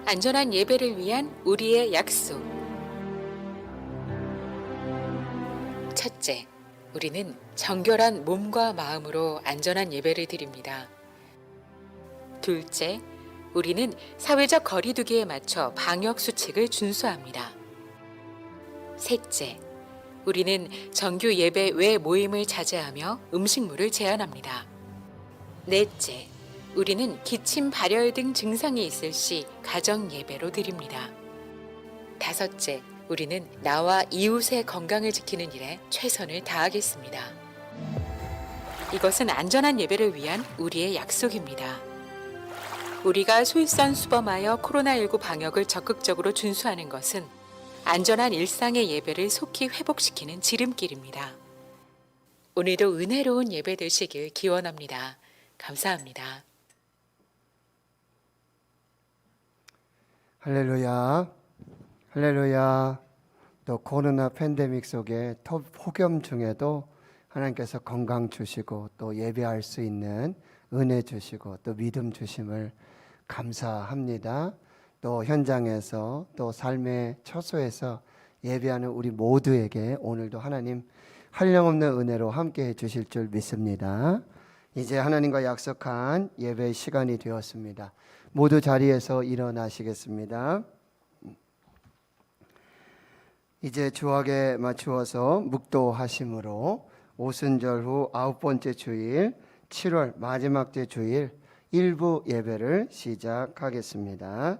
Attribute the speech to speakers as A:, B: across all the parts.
A: 안전한 예배를 위한 우리의 약속. 첫째, 우리는 정결한 몸과 마음으로 안전한 예배를 드립니다. 둘째, 우리는 사회적 거리두기에 맞춰 방역 수칙을 준수합니다. 셋째, 우리는 정규 예배 외 모임을 자제하며 음식물을 제한합니다. 넷째, 우리는 기침, 발열 등 증상이 있을 시 가정 예배로 드립니다. 다섯째, 우리는 나와 이웃의 건강을 지키는 일에 최선을 다하겠습니다. 이것은 안전한 예배를 위한 우리의 약속입니다. 우리가 솔선수범하여 코로나19 방역을 적극적으로 준수하는 것은 안전한 일상의 예배를 속히 회복시키는 지름길입니다. 오늘도 은혜로운 예배 되시길 기원합니다. 감사합니다.
B: 할렐루야, 할렐루야. 또 코로나 팬데믹 속에 폭염 중에도 하나님께서 건강 주시고 또 예배할 수 있는 은혜 주시고 또 믿음 주심을 감사합니다. 또 현장에서 또 삶의 처소에서 예배하는 우리 모두에게 오늘도 하나님 한량없는 은혜로 함께해 주실 줄 믿습니다. 이제 하나님과 약속한 예배 시간이 되었습니다. 모두 자리에서 일어나시겠습니다. 이제 주학에 맞추어서 묵도하심으로 오순절 후 9번째 주일 7월 마지막 째 주일 일부 예배를 시작하겠습니다.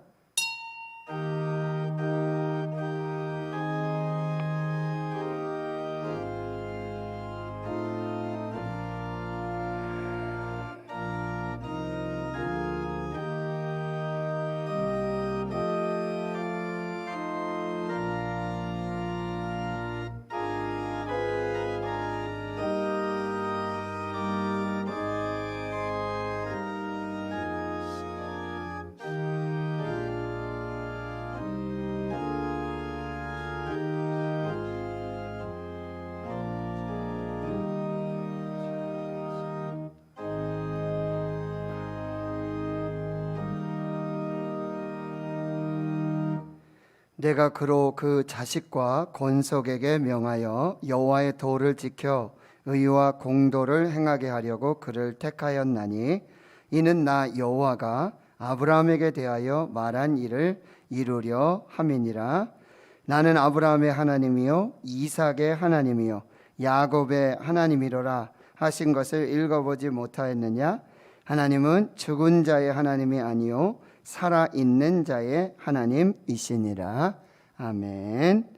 B: 내가 그로 그 자식과 권속에게 명하여 여호와의 도를 지켜 의와 공도를 행하게 하려고 그를 택하였나니 이는 나 여호와가 아브라함에게 대하여 말한 일을 이루려 함이니라. 나는 아브라함의 하나님이요 이삭의 하나님이요 야곱의 하나님이로라 하신 것을 읽어보지 못하였느냐? 하나님은 죽은 자의 하나님이 아니요 살아있는 자의 하나님이시니라. 아멘.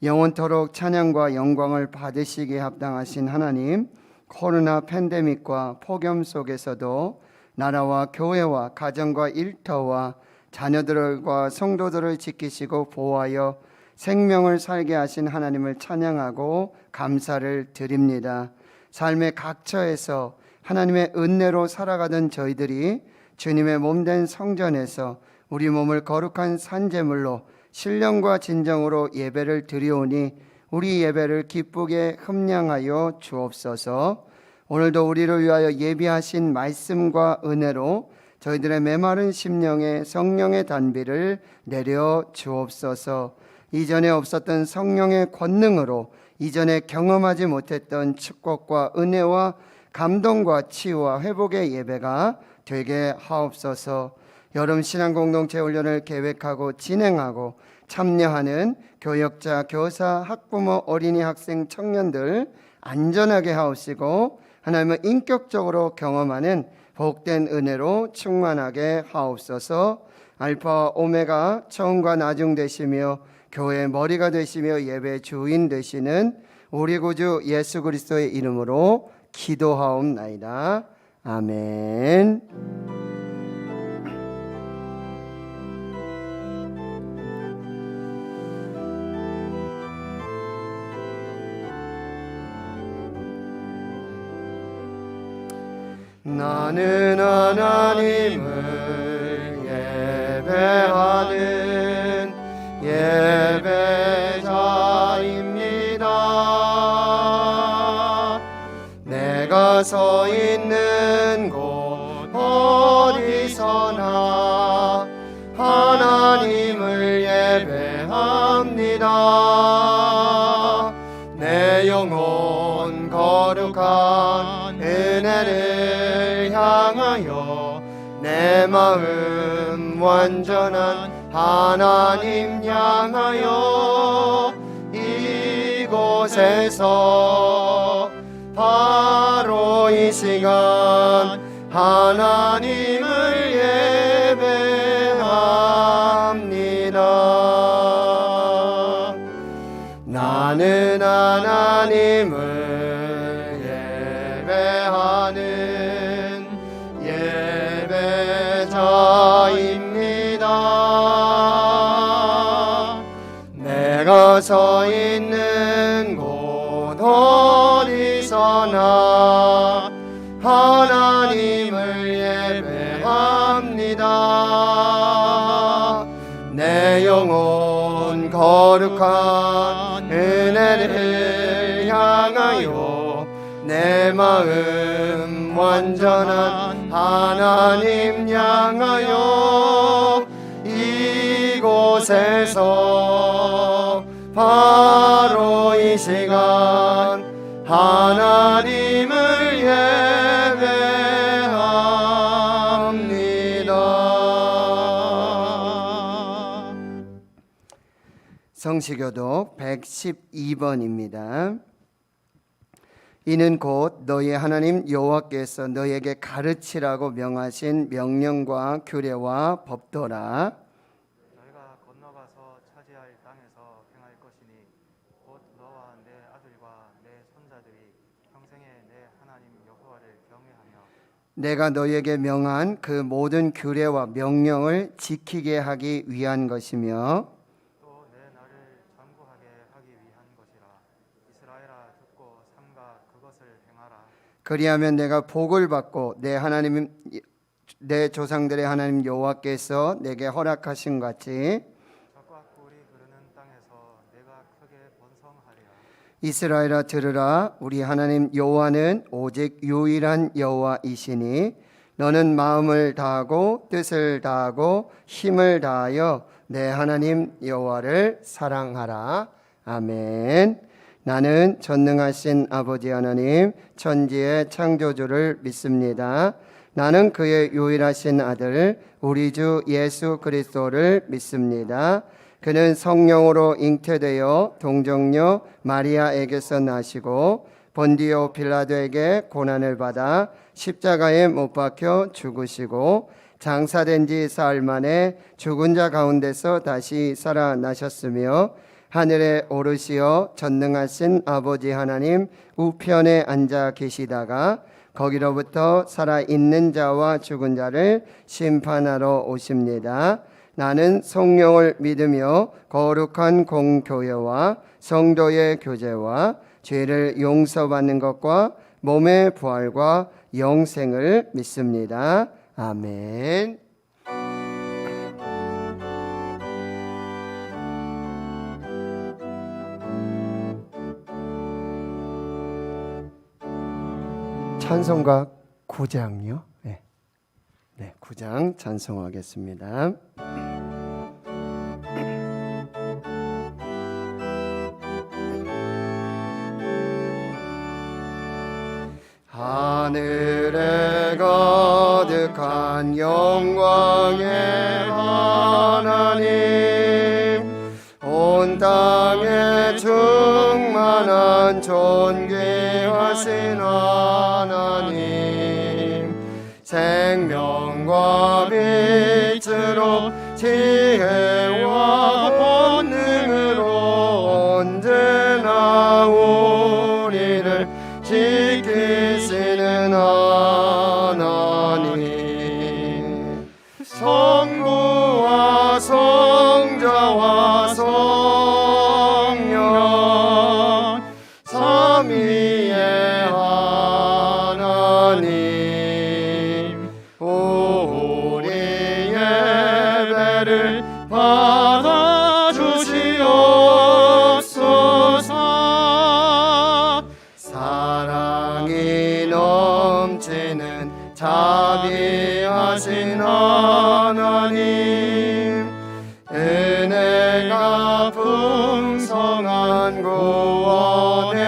B: 영원토록 찬양과 영광을 받으시기에 합당하신 하나님, 코로나 팬데믹과 폭염 속에서도 나라와 교회와 가정과 일터와 자녀들과 성도들을 지키시고 보호하여 생명을 살게 하신 하나님을 찬양하고 감사를 드립니다. 삶의 각처에서 하나님의 은혜로 살아가던 저희들이 주님의 몸된 성전에서 우리 몸을 거룩한 산제물로 신령과 진정으로 예배를 드리오니 우리 예배를 기쁘게 흠량하여 주옵소서. 오늘도 우리를 위하여 예비하신 말씀과 은혜로 저희들의 메마른 심령에 성령의 단비를 내려 주옵소서. 이전에 없었던 성령의 권능으로 이전에 경험하지 못했던 축복과 은혜와 감동과 치유와 회복의 예배가 되게 하옵소서. 여름 신앙공동체 훈련을 계획하고 진행하고 참여하는 교역자, 교사, 학부모, 어린이, 학생, 청년들 안전하게 하옵시고 하나님을 인격적으로 경험하는 복된 은혜로 충만하게 하옵소서. 알파와 오메가 처음과 나중 되시며 교회의 머리가 되시며 예배 주인 되시는 우리 구주 예수 그리스도의 이름으로 기도하옵나이다. 아멘. 나는 하나님을 예배하는 예배자입니다. 내가 서 있는 곳 어디서나 하나님 내 마음 완전한 하나님 향하여 이곳에서 바로 이 시간 하나님을 예배합니다. 나는 하나님을 예배하는 예배자입니다. 내가 서 있는 곳 어디서나 하나님을 예배합니다. 내 영혼 거룩한 은혜를 향하여 내 마음 완전한 하나님 향하여 이곳에서 바로 이 시간 하나님을 예배합니다. 성시교독 112번입니다. 이는 곧 너희 하나님 여호와께서 너희에게 가르치라고 명하신 명령과 규례와 법도라.
C: 너희가 건너가서 차지할 땅에서 행할 것이니 곧 너와 내 아들과 내 손자들이 평생에 내 하나님 여호와를 경외하며
B: 내가 너희에게 명한 그 모든 규례와 명령을 지키게 하기 위한 것이며
C: 또 내 나를 전구하게 하기 위한 것이라. 이스라엘아 듣고 삼가 그것을 행하라.
B: 그리하면 내가 복을 받고 내 조상들의 하나님 여호와께서 내게 허락하신 같이
C: 적과 꿀이 흐르는 땅에서 내가 크게 번성하리라.
B: 이스라엘아 들으라. 우리 하나님 여호와는 오직 유일한 여호와이시니 너는 마음을 다하고 뜻을 다하고 힘을 다하여 내 하나님 여호와를 사랑하라. 아멘. 나는 전능하신 아버지 하나님 천지의 창조주를 믿습니다. 나는 그의 유일하신 아들 우리 주 예수 그리스도를 믿습니다. 그는 성령으로 잉태되어 동정녀 마리아에게서 나시고 본디오 빌라도에게 고난을 받아 십자가에 못 박혀 죽으시고 장사된 지 사흘 만에 죽은 자 가운데서 다시 살아나셨으며 하늘에 오르시어 전능하신 아버지 하나님 우편에 앉아 계시다가 거기로부터 살아있는 자와 죽은 자를 심판하러 오십니다. 나는 성령을 믿으며 거룩한 공교회와 성도의 교제와 죄를 용서받는 것과 몸의 부활과 영생을 믿습니다. 아멘. 찬송가 9장요. 네, 9장 찬송하겠습니다. 하늘에 가득한 영광의 하나님, 온 땅에 충만한 존귀하신 하나님, 생명과 빛으로 지혜와 본능으로 언제나 우리를 지키시는 하나님, 성부와 성자와 성령 삼위의 하나님, 우리 예배를 받아주시옵소서. 사랑이 넘치는 자비하신 하나님, 은혜가 풍성한 구원의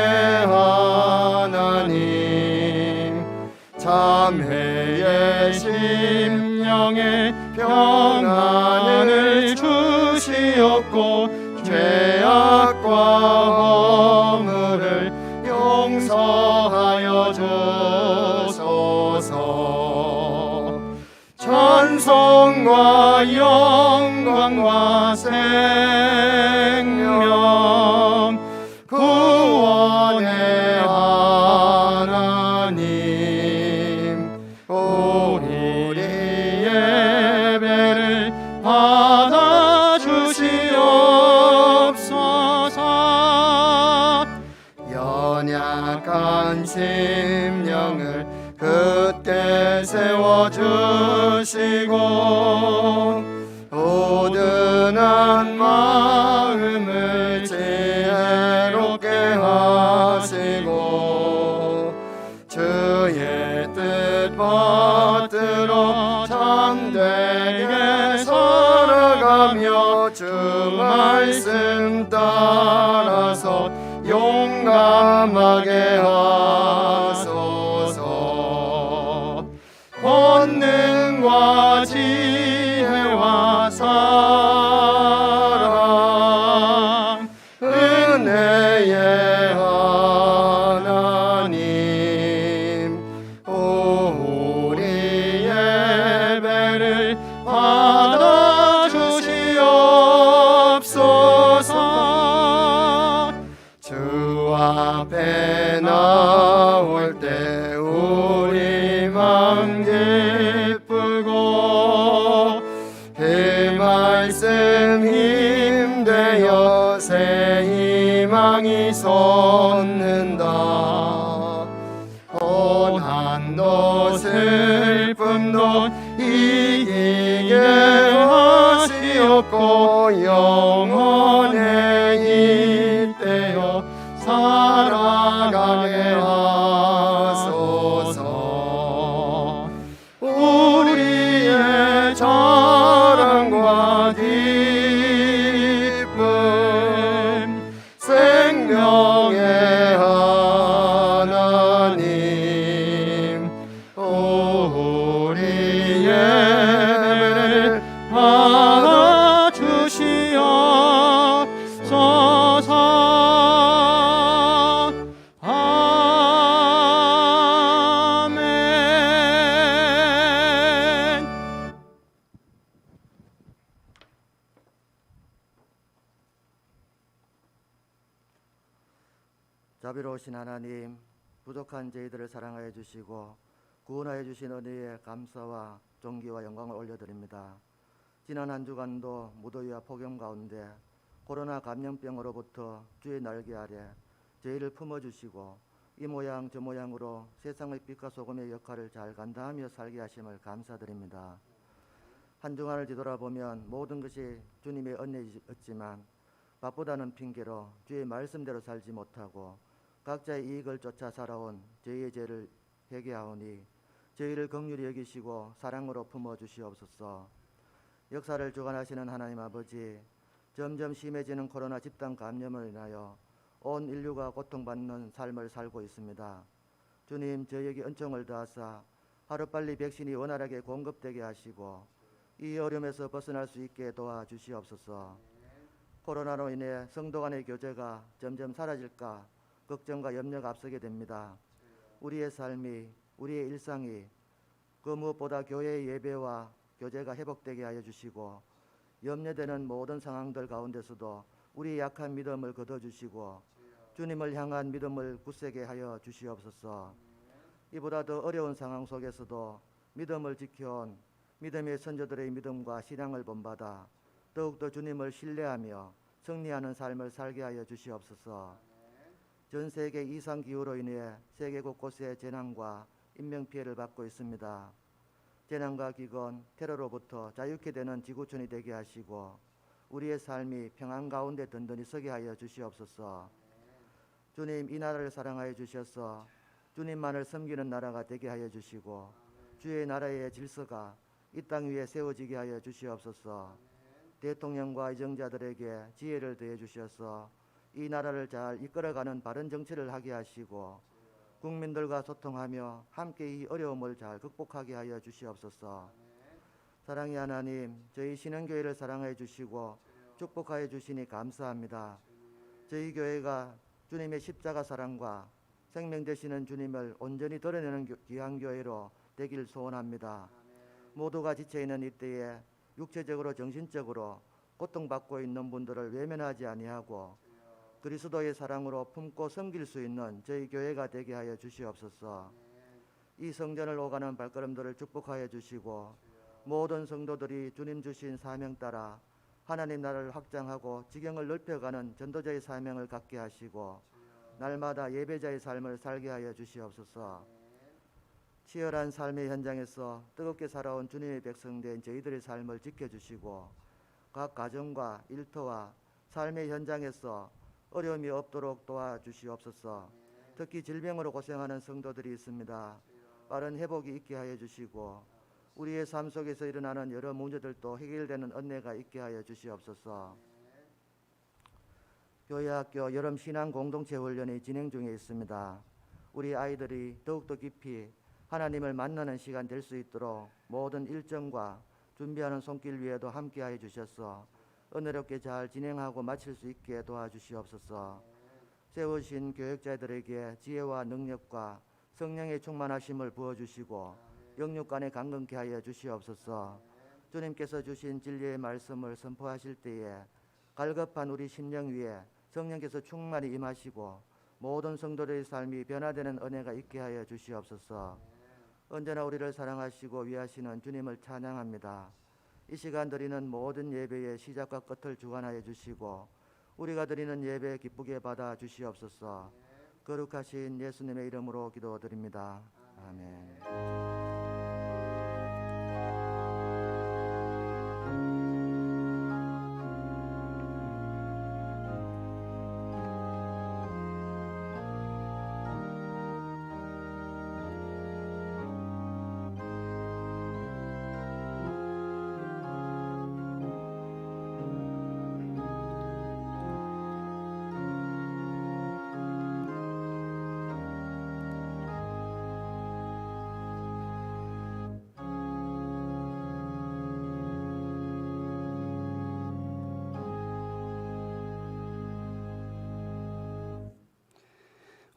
B: 하나님, 참회의 심령
D: 심령에 평안을 주시옵고 죄악과 허물을 용서하여 주소서. 찬송과 영광과 생명 구원의 하나님, 우리 예배를 받아 주시옵소서. 연약한 심령을 굳게 세워주시고 우둔한 마음을 지혜롭게 하시고 주의 뜻 받들어 참되게 살아가며 주 말씀 따라서 용감하게 하소서. 권능과 지혜와 사랑 은혜의 하나님, 우리 예배를 받아 주시옵소서. 주 앞에 나올 때 우리 마음 기쁘고 그 말씀 힘되어 새 희망이 솟는다. 고난도 슬픔도 이기게 하시옵고 영원에 잇대어 살아가게 하소서. 우리의 자랑과 기쁨 생명의 하나님, 우리 예배를 받아 주시옵소서. 아멘.
E: 자비로우신 하나님, 부족한 저희들을 사랑하여 주시고 구원하여 주신 은혜에 감사와 존귀와 영광을 올려드립니다. 지난 한 주간도 무더위와 폭염 가운데 코로나 감염병으로부터 주의 날개 아래 저희를 품어주시고 이 모양 저 모양으로 세상의 빛과 소금의 역할을 잘 감당하며 살게 하심을 감사드립니다. 한 주간을 뒤돌아보면 모든 것이 주님의 은혜였지만 바쁘다는 핑계로 주의 말씀대로 살지 못하고 각자의 이익을 쫓아 살아온 저희의 죄를 회개하오니 저희를 긍휼히 여기시고 사랑으로 품어주시옵소서. 역사를 주관하시는 하나님 아버지, 점점 심해지는 코로나 집단 감염을 인하여 온 인류가 고통받는 삶을 살고 있습니다. 주님, 저희에게 은총을 다하사 하루빨리 백신이 원활하게 공급되게 하시고 이 어려움에서 벗어날 수 있게 도와주시옵소서. 코로나로 인해 성도 간의 교제가 점점 사라질까 걱정과 염려가 앞서게 됩니다. 우리의 삶이, 우리의 일상이 그 무엇보다 교회의 예배와 교제가 회복되게 하여 주시고 염려되는 모든 상황들 가운데서도 우리의 약한 믿음을 거둬주시고 주님을 향한 믿음을 굳세게 하여 주시옵소서. 이보다 더 어려운 상황 속에서도 믿음을 지켜온 믿음의 선조들의 믿음과 신앙을 본받아 더욱더 주님을 신뢰하며 승리하는 삶을 살게 하여 주시옵소서. 전 세계 이상기후로 인해 세계 곳곳에 재난과 인명피해를 받고 있습니다. 재난과 기근, 테러로부터 자유케 되는 지구촌이 되게 하시고 우리의 삶이 평안 가운데 든든히 서게 하여 주시옵소서. 주님, 이 나라를 사랑하여 주셔서 주님만을 섬기는 나라가 되게 하여 주시고 주의 나라의 질서가 이 땅 위에 세워지게 하여 주시옵소서. 대통령과 의정자들에게 지혜를 더해 주셔서 이 나라를 잘 이끌어가는 바른 정치를 하게 하시고 국민들과 소통하며 함께 이 어려움을 잘 극복하게 하여 주시옵소서. 사랑의 하나님, 저희 신흥교회를 사랑해 주시고 축복하여 주시니 감사합니다. 저희 교회가 주님의 십자가 사랑과 생명 되시는 주님을 온전히 드러내는 귀한 교회로 되길 소원합니다. 모두가 지쳐있는 이때에 육체적으로 정신적으로 고통받고 있는 분들을 외면하지 아니하고 그리스도의 사랑으로 품고 섬길 수 있는 저희 교회가 되게 하여 주시옵소서. 이 성전을 오가는 발걸음들을 축복하여 주시고 모든 성도들이 주님 주신 사명 따라 하나님 나라를 확장하고 지경을 넓혀가는 전도자의 사명을 갖게 하시고 날마다 예배자의 삶을 살게 하여 주시옵소서. 치열한 삶의 현장에서 뜨겁게 살아온 주님의 백성된 저희들의 삶을 지켜주시고 각 가정과 일터와 삶의 현장에서 어려움이 없도록 도와주시옵소서. 특히 질병으로 고생하는 성도들이 있습니다. 빠른 회복이 있게 하여 주시고 우리의 삶 속에서 일어나는 여러 문제들도 해결되는 은혜가 있게 하여 주시옵소서. 교회학교 여름 신앙 공동체 훈련이 진행 중에 있습니다. 우리 아이들이 더욱더 깊이 하나님을 만나는 시간 될 수 있도록 모든 일정과 준비하는 손길 위에도 함께하여 주셔서 은혜롭게 잘 진행하고 마칠 수 있게 도와주시옵소서. 세우신 교육자들에게 지혜와 능력과 성령의 충만하심을 부어주시고 영육간에 강건케 하여 주시옵소서. 주님께서 주신 진리의 말씀을 선포하실 때에 갈급한 우리 심령 위에 성령께서 충만히 임하시고 모든 성도들의 삶이 변화되는 은혜가 있게 하여 주시옵소서. 언제나 우리를 사랑하시고 위하시는 주님을 찬양합니다. 이 시간 드리는 모든 예배의 시작과 끝을 주관하여 주시고 우리가 드리는 예배 기쁘게 받아 주시옵소서. 거룩하신 예수님의 이름으로 기도드립니다. 아멘.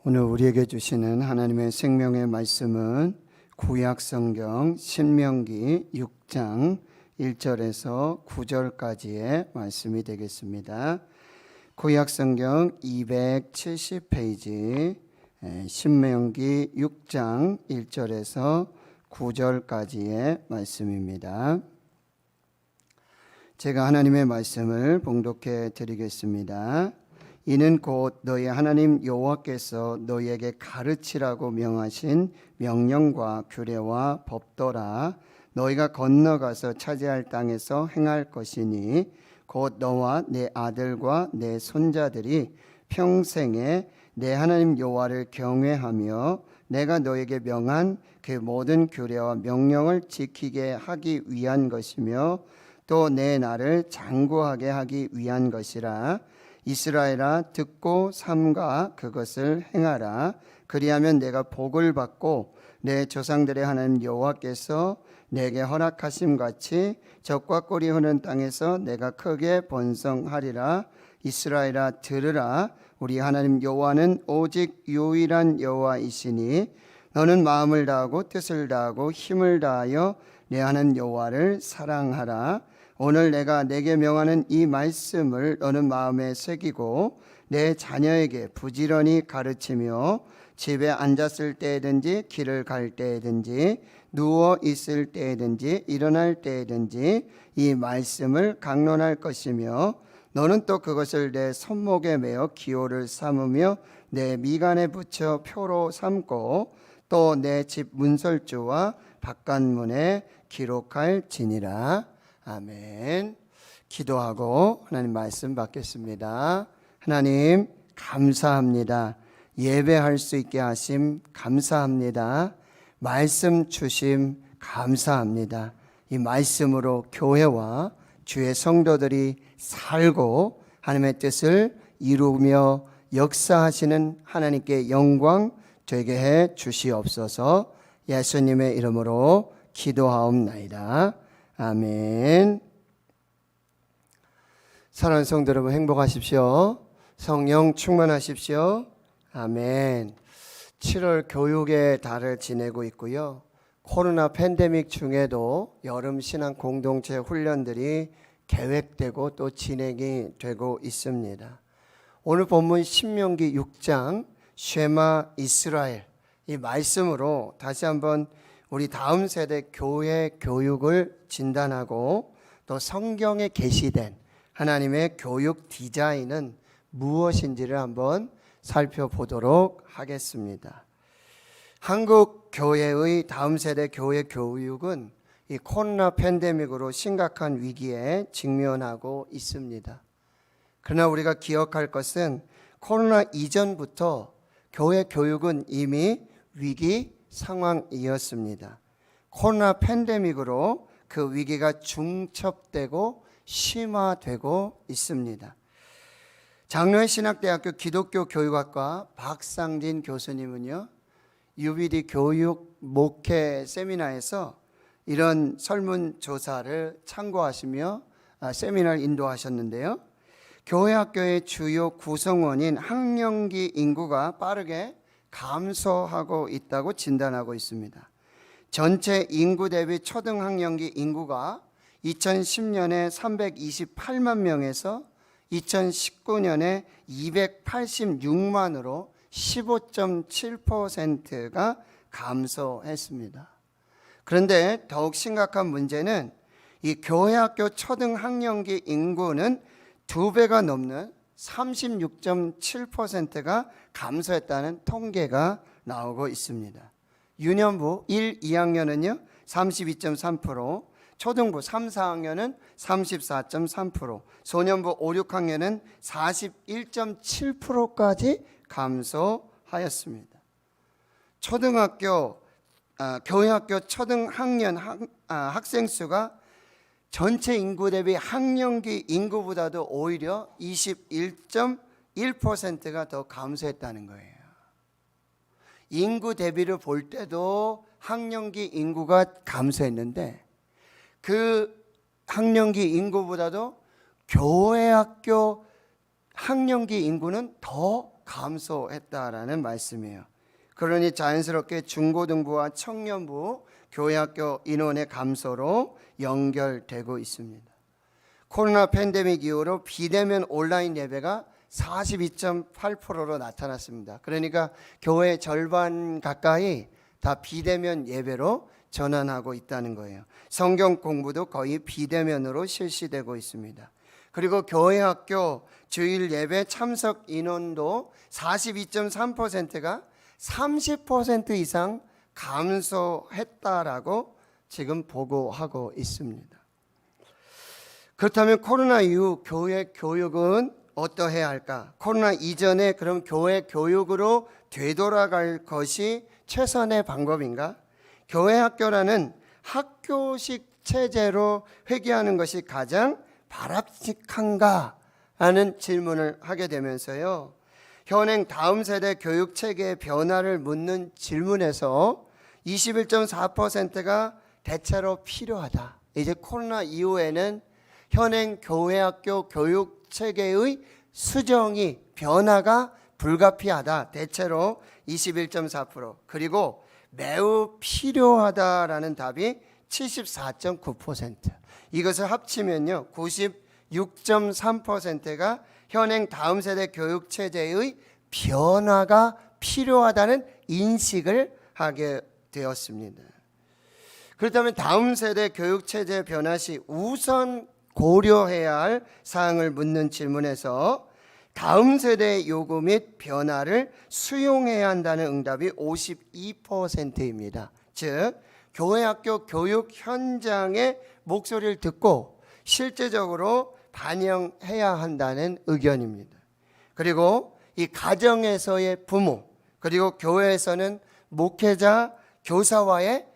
B: 오늘 우리에게 주시는 하나님의 생명의 말씀은 구약성경 신명기 6장 1절에서 9절까지의 말씀이 되겠습니다. 구약성경 270페이지 신명기 6장 1절에서 9절까지의 말씀입니다. 제가 하나님의 말씀을 봉독해 드리겠습니다. 이는 곧 너희 하나님 여호와께서 너희에게 가르치라고 명하신 명령과 규례와 법도라. 너희가 건너가서 차지할 땅에서 행할 것이니 곧 너와 내 아들과 내 손자들이 평생에 내 하나님 여호와를 경외하며 내가 너에게 명한 그 모든 규례와 명령을 지키게 하기 위한 것이며 또 내 나를 장구하게 하기 위한 것이라. 이스라엘아 듣고 삼가 그것을 행하라. 그리하면 내가 복을 받고 내 조상들의 하나님 여호와께서 내게 허락하심 같이 적과 꿀이 흐르는 땅에서 내가 크게 번성하리라. 이스라엘아 들으라. 우리 하나님 여호와는 오직 유일한 여호와이시니 너는 마음을 다하고 뜻을 다하고 힘을 다하여 내 하나님 여호와를 사랑하라. 오늘 내가 내게 명하는 이 말씀을 너는 마음에 새기고 내 자녀에게 부지런히 가르치며 집에 앉았을 때든지 길을 갈 때든지 누워 있을 때든지 일어날 때든지 이 말씀을 강론할 것이며 너는 또 그것을 내 손목에 메어 기호를 삼으며 내 미간에 붙여 표로 삼고 또 내 집 문설주와 바깥문에 기록할지니라. 아멘. 기도하고 하나님 말씀 받겠습니다. 하나님 감사합니다. 예배할 수 있게 하심 감사합니다. 말씀 주심 감사합니다. 이 말씀으로 교회와 주의 성도들이 살고 하나님의 뜻을 이루며 역사하시는 하나님께 영광 되게 해 주시옵소서. 예수님의 이름으로 기도하옵나이다. 아멘. 사랑하는 성도 여러분, 행복하십시오. 성령 충만하십시오. 아멘. 7월 교육의 달을 지내고 있고요. 코로나 팬데믹 중에도 여름 신앙 공동체 훈련들이 계획되고 또 진행이 되고 있습니다. 오늘 본문 신명기 6장 쉐마 이스라엘, 이 말씀으로 다시 한번 우리 다음 세대 교회 교육을 진단하고 또 성경에 게시된 하나님의 교육 디자인은 무엇인지를 한번 살펴보도록 하겠습니다. 한국 교회의 다음 세대 교회 교육은 이 코로나 팬데믹으로 심각한 위기에 직면하고 있습니다. 그러나 우리가 기억할 것은 코로나 이전부터 교회 교육은 이미 위기 상황이었습니다. 코로나 팬데믹으로 그 위기가 중첩되고 심화되고 있습니다. 장로회 신학대학교 기독교 교육학과 박상진 교수님은요, UBD 교육 목회 세미나에서 이런 설문조사를 참고하시며 세미나를 인도하셨는데요. 교회 학교의 주요 구성원인 학령기 인구가 빠르게 감소하고 있다고 진단하고 있습니다. 전체 인구 대비 초등학령기 인구가 2010년에 328만 명에서 2019년에 286만으로 15.7%가 감소했습니다. 그런데 더욱 심각한 문제는 이 교회학교 초등학령기 인구는 2배가 넘는 36.7%가 감소했다는 통계가 나오고 있습니다. 유년부 1, 2학년은요 32.3%, 초등부 3, 4학년은 34.3%, 소년부 5, 6학년은 41.7%까지 감소하였습니다. 교회학교 초등학년 학생 수가 전체 인구 대비 학령기 인구보다도 오히려 21.1%가 더 감소했다는 거예요. 인구 대비를 볼 때도 학령기 인구가 감소했는데 그 학령기 인구보다도 교회학교 학령기 인구는 더 감소했다라는 말씀이에요. 그러니 자연스럽게 중고등부와 청년부 교회학교 인원의 감소로 연결되고 있습니다. 코로나 팬데믹 이후로 비대면 온라인 예배가 42.8%로 나타났습니다. 그러니까 교회 절반 가까이 다 비대면 예배로 전환하고 있다는 거예요. 성경 공부도 거의 비대면으로 실시되고 있습니다. 그리고 교회학교 주일 예배 참석 인원도 42.3%가 30% 이상 감소했다라고 지금 보고하고 있습니다. 그렇다면 코로나 이후 교회 교육은 어떠해야 할까? 코로나 이전에 그럼 교회 교육으로 되돌아갈 것이 최선의 방법인가? 교회 학교라는 학교식 체제로 회귀하는 것이 가장 바람직한가? 하는 질문을 하게 되면서요, 현행 다음 세대 교육 체계의 변화를 묻는 질문에서 21.4%가 대체로 필요하다. 이제 코로나 이후에는 현행 교회학교 교육 체계의 수정이 변화가 불가피하다. 대체로 21.4%. 그리고 매우 필요하다라는 답이 74.9%. 이것을 합치면요 96.3%가 현행 다음 세대 교육 체제의 변화가 필요하다는 인식을 하게 되었습니다. 그렇다면 다음 세대 교육 체제 변화 시 우선 고려해야 할 사항을 묻는 질문에서 다음 세대의 요구 및 변화를 수용해야 한다는 응답이 52%입니다. 즉 교회학교 교육 현장의 목소리를 듣고 실제적으로 반영해야 한다는 의견입니다. 그리고 이 가정에서의 부모, 그리고 교회에서는 목회자, 교사와의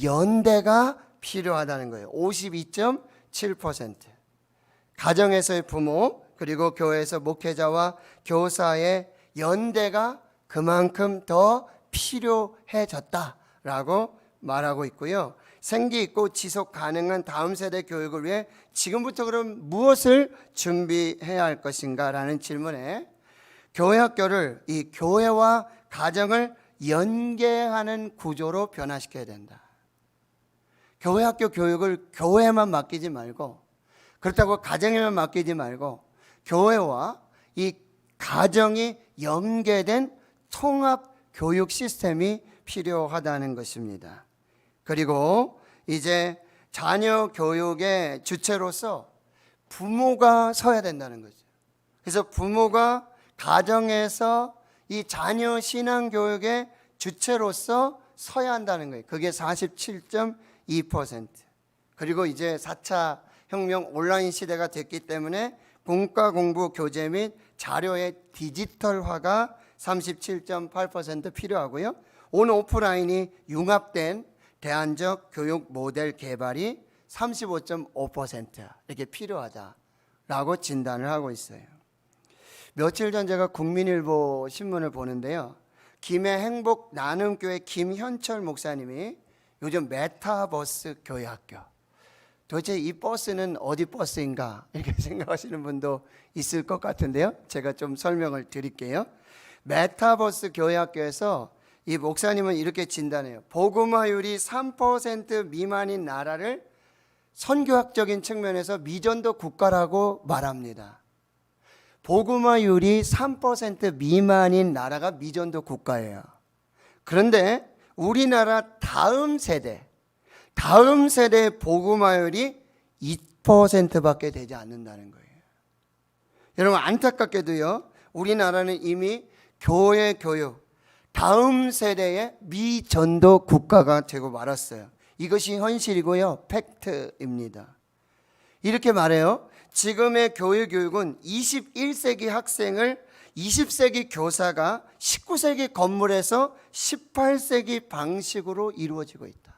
B: 연대가 필요하다는 거예요. 52.7%. 가정에서의 부모, 그리고 교회에서 목회자와 교사의 연대가 그만큼 더 필요해졌다라고 말하고 있고요. 생기 있고 지속 가능한 다음 세대 교육을 위해 지금부터 그럼 무엇을 준비해야 할 것인가라는 질문에 교회 학교를 이 교회와 가정을 연계하는 구조로 변화시켜야 된다. 교회 학교 교육을 교회에만 맡기지 말고, 그렇다고 가정에만 맡기지 말고 교회와 이 가정이 연계된 통합 교육 시스템이 필요하다는 것입니다. 그리고 이제 자녀 교육의 주체로서 부모가 서야 된다는 거죠. 그래서 부모가 가정에서 이 자녀 신앙 교육의 주체로서 서야 한다는 거예요. 그게 47.2%. 그리고 이제 4차 혁명 온라인 시대가 됐기 때문에 본과 공부 교재 및 자료의 디지털화가 37.8% 필요하고요. 온 오프라인이 융합된 대안적 교육 모델 개발이 35.5% 이렇게 필요하다라고 진단을 하고 있어요. 며칠 전 제가 국민일보 신문을 보는데요. 김해 행복 나눔교회 김현철 목사님이 요즘 메타버스 교회학교, 도대체 이 버스는 어디 버스인가 이렇게 생각하시는 분도 있을 것 같은데요. 제가 좀 설명을 드릴게요. 메타버스 교회학교에서 이 목사님은 이렇게 진단해요. 복음화율이 3% 미만인 나라를 선교학적인 측면에서 미전도 국가라고 말합니다. 복음화율이 3% 미만인 나라가 미전도 국가예요. 그런데 우리나라 다음 세대의 복음화율이 2%밖에 되지 않는다는 거예요. 여러분, 안타깝게도요, 우리나라는 이미 교회 교육, 다음 세대의 미전도 국가가 되고 말았어요. 이것이 현실이고요, 팩트입니다. 이렇게 말해요. 지금의 교육은 21세기 학생을 20세기 교사가 19세기 건물에서 18세기 방식으로 이루어지고 있다.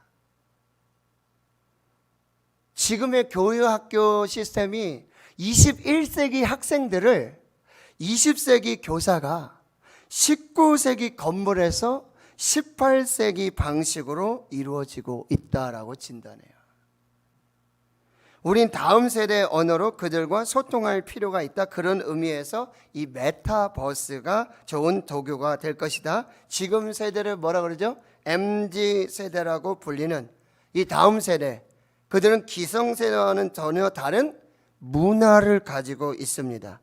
B: 지금의 교육학교 시스템이 21세기 학생들을 20세기 교사가 19세기 건물에서 18세기 방식으로 이루어지고 있다라고 진단해요. 우린 다음 세대의 언어로 그들과 소통할 필요가 있다. 그런 의미에서 이 메타버스가 좋은 도구가 될 것이다. 지금 세대를 뭐라 그러죠? MZ 세대라고 불리는 이 다음 세대, 그들은 기성세대와는 전혀 다른 문화를 가지고 있습니다.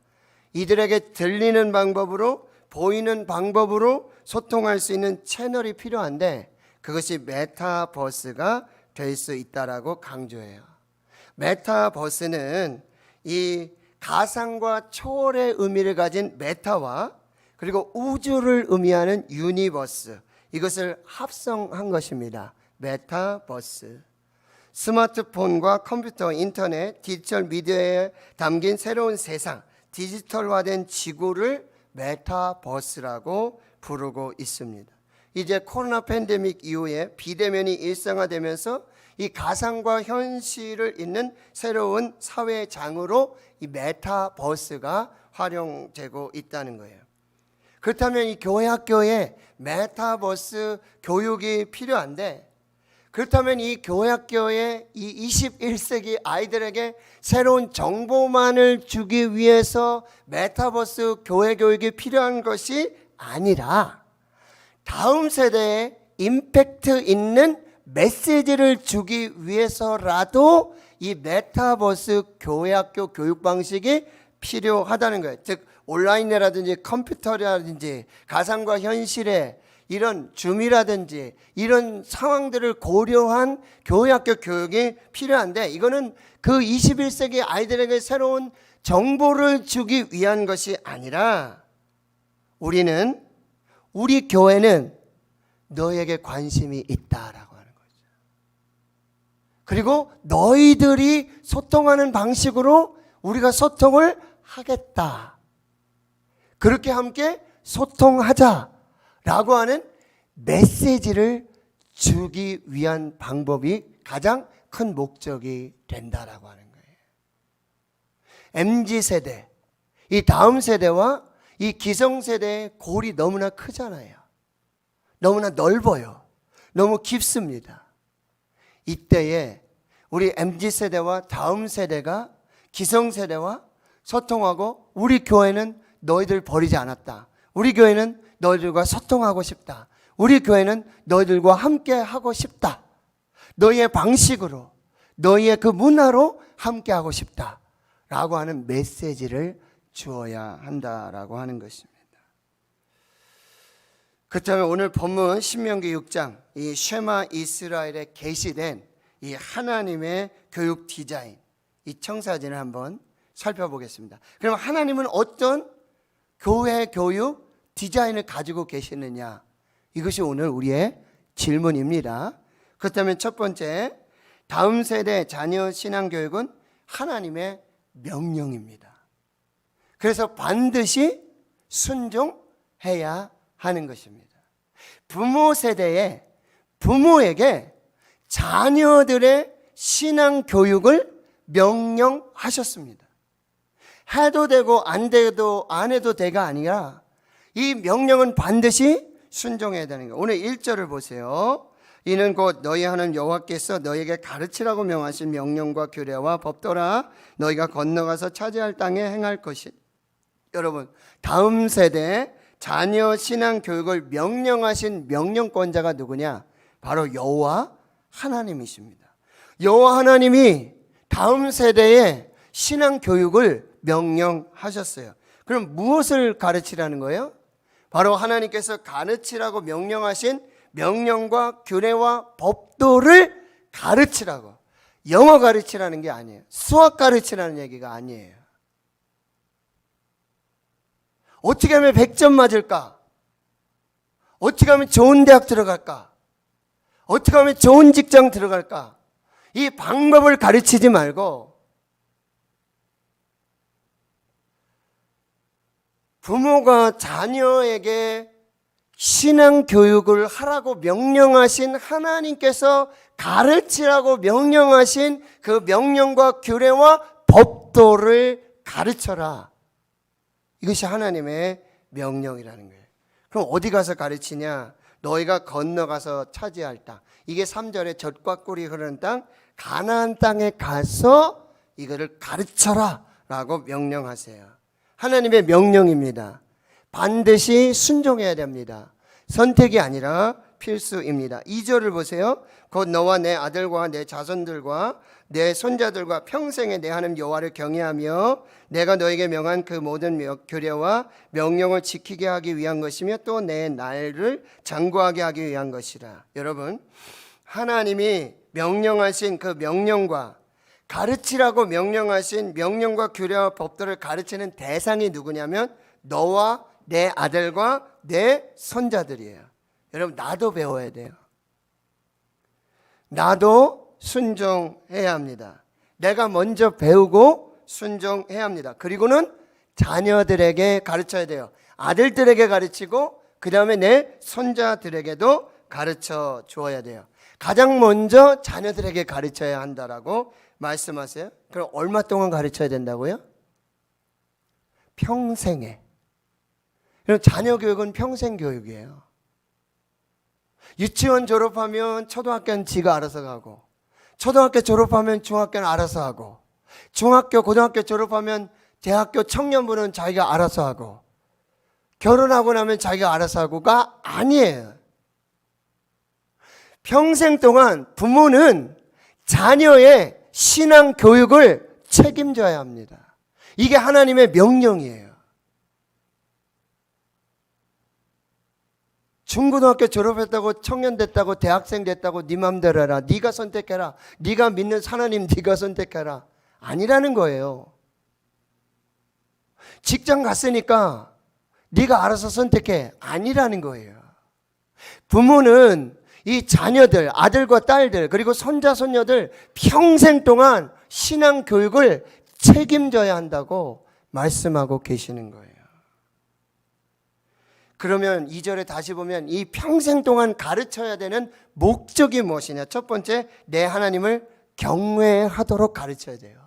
B: 이들에게 들리는 방법으로, 보이는 방법으로 소통할 수 있는 채널이 필요한데 그것이 메타버스가 될 수 있다라고 강조해요. 메타버스는 이 가상과 초월의 의미를 가진 메타와 그리고 우주를 의미하는 유니버스, 이것을 합성한 것입니다. 메타버스. 스마트폰과 컴퓨터, 인터넷, 디지털 미디어에 담긴 새로운 세상, 디지털화된 지구를 메타버스라고 부르고 있습니다. 이제 코로나 팬데믹 이후에 비대면이 일상화되면서 이 가상과 현실을 잇는 새로운 사회장으로 이 메타버스가 활용되고 있다는 거예요. 그렇다면 이 교회 학교에 메타버스 교육이 필요한데, 그렇다면 이 교회 학교에 이 21세기 아이들에게 새로운 정보만을 주기 위해서 메타버스 교회 교육이 필요한 것이 아니라 다음 세대에 임팩트 있는 메시지를 주기 위해서라도 이 메타버스 교회학교 교육 방식이 필요하다는 거예요. 즉 온라인이라든지 컴퓨터라든지 가상과 현실의 이런 줌이라든지 이런 상황들을 고려한 교회학교 교육이 필요한데, 이거는 그 21세기 아이들에게 새로운 정보를 주기 위한 것이 아니라 우리 교회는 너에게 관심이 있다라고 하는 거죠. 그리고 너희들이 소통하는 방식으로 우리가 소통을 하겠다. 그렇게 함께 소통하자라고 하는 메시지를 주기 위한 방법이 가장 큰 목적이 된다라고 하는 거예요. MZ세대, 이 다음 세대와 이 기성세대의 골이 너무나 크잖아요. 너무나 넓어요. 너무 깊습니다. 이때에 우리 MZ세대와 다음 세대가 기성세대와 소통하고 우리 교회는 너희들 버리지 않았다. 우리 교회는 너희들과 소통하고 싶다. 우리 교회는 너희들과 함께 하고 싶다. 너희의 방식으로, 너희의 그 문화로 함께 하고 싶다. 라고 하는 메시지를 주어야 한다라고 하는 것입니다. 그렇다면 오늘 본문 신명기 6장 이 쉐마 이스라엘에 게시된 이 하나님의 교육 디자인, 이 청사진을 한번 살펴보겠습니다. 그럼 하나님은 어떤 교회 교육 디자인을 가지고 계시느냐? 이것이 오늘 우리의 질문입니다. 그렇다면 첫 번째, 다음 세대 자녀 신앙교육은 하나님의 명령입니다. 그래서 반드시 순종해야 하는 것입니다. 부모 세대에 부모에게 자녀들의 신앙 교육을 명령하셨습니다. 해도 되고 안 해도 되가 아니라 이 명령은 반드시 순종해야 되는 거예요. 오늘 1절을 보세요. 이는 곧 너희 하나님 여호와께서 너희에게 가르치라고 명하신 명령과 규례와 법도라. 너희가 건너가서 차지할 땅에 행할 것이. 여러분, 다음 세대 자녀 신앙 교육을 명령하신 명령권자가 누구냐? 바로 여호와 하나님이십니다. 여호와 하나님이 다음 세대에 신앙 교육을 명령하셨어요. 그럼 무엇을 가르치라는 거예요? 바로 하나님께서 가르치라고 명령하신 명령과 규례와 법도를 가르치라고. 영어 가르치라는 게 아니에요. 수학 가르치라는 얘기가 아니에요. 어떻게 하면 100점 맞을까? 어떻게 하면 좋은 대학 들어갈까? 어떻게 하면 좋은 직장 들어갈까? 이 방법을 가르치지 말고 부모가 자녀에게 신앙 교육을 하라고 명령하신 하나님께서 가르치라고 명령하신 그 명령과 규례와 법도를 가르쳐라. 이것이 하나님의 명령이라는 거예요. 그럼 어디 가서 가르치냐? 너희가 건너가서 차지할 땅. 이게 3절에 젖과 꿀이 흐르는 땅, 가나안 땅에 가서 이거를 가르쳐라 라고 명령하세요. 하나님의 명령입니다. 반드시 순종해야 됩니다. 선택이 아니라 필수입니다. 2절을 보세요. 곧 너와 내 아들과 내 자손들과 내 손자들과 평생에 내 하나님 여호와를 경외하며 내가 너에게 명한 그 모든 규례와 명령을 지키게 하기 위한 것이며 또 내 날을 장구하게 하기 위한 것이라. 여러분, 하나님이 명령하신 그 명령과 가르치라고 명령하신 명령과 규례와 법도를 가르치는 대상이 누구냐면 너와 내 아들과 내 손자들이에요. 여러분, 나도 배워야 돼요. 나도 순종해야 합니다. 내가 먼저 배우고 순종해야 합니다. 그리고는 자녀들에게 가르쳐야 돼요. 아들들에게 가르치고 그 다음에 내 손자들에게도 가르쳐 주어야 돼요. 가장 먼저 자녀들에게 가르쳐야 한다라고 말씀하세요. 그럼 얼마 동안 가르쳐야 된다고요? 평생에. 그럼 자녀 교육은 평생 교육이에요. 유치원 졸업하면 초등학교는 지가 알아서 가고, 초등학교 졸업하면 중학교는 알아서 하고, 중학교, 고등학교 졸업하면 대학교 청년부는 자기가 알아서 하고, 결혼하고 나면 자기가 알아서 하고가 아니에요. 평생 동안 부모는 자녀의 신앙 교육을 책임져야 합니다. 이게 하나님의 명령이에요. 중고등학교 졸업했다고 청년 됐다고 대학생 됐다고 네 맘대로 해라. 네가 선택해라. 네가 믿는 하나님 네가 선택해라. 아니라는 거예요. 직장 갔으니까 네가 알아서 선택해. 아니라는 거예요. 부모는 이 자녀들, 아들과 딸들, 그리고 손자, 손녀들 평생 동안 신앙 교육을 책임져야 한다고 말씀하고 계시는 거예요. 그러면 2절에 다시 보면 이 평생 동안 가르쳐야 되는 목적이 무엇이냐? 첫 번째, 내 하나님을 경외하도록 가르쳐야 돼요.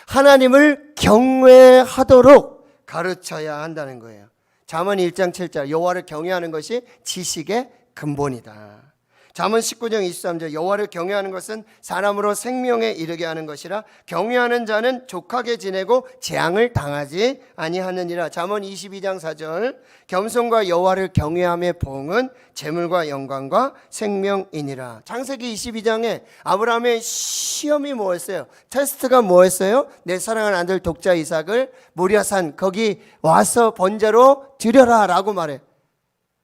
B: 하나님을 경외하도록 가르쳐야 한다는 거예요. 잠언 1장 7절 여호와를 경외하는 것이 지식의 근본이다. 잠언 19장 23절 여호와를 경외하는 것은 사람으로 생명에 이르게 하는 것이라 경외하는 자는 족하게 지내고 재앙을 당하지 아니하느니라. 잠언 22장 4절 겸손과 여호와를 경외함의 보응은 재물과 영광과 생명이니라. 창세기 22장에 아브라함의 시험이 뭐였어요? 테스트가 뭐였어요? 내 사랑하는 아들 독자 이삭을 모리아산 거기 와서 번제로 드려라 라고 말해.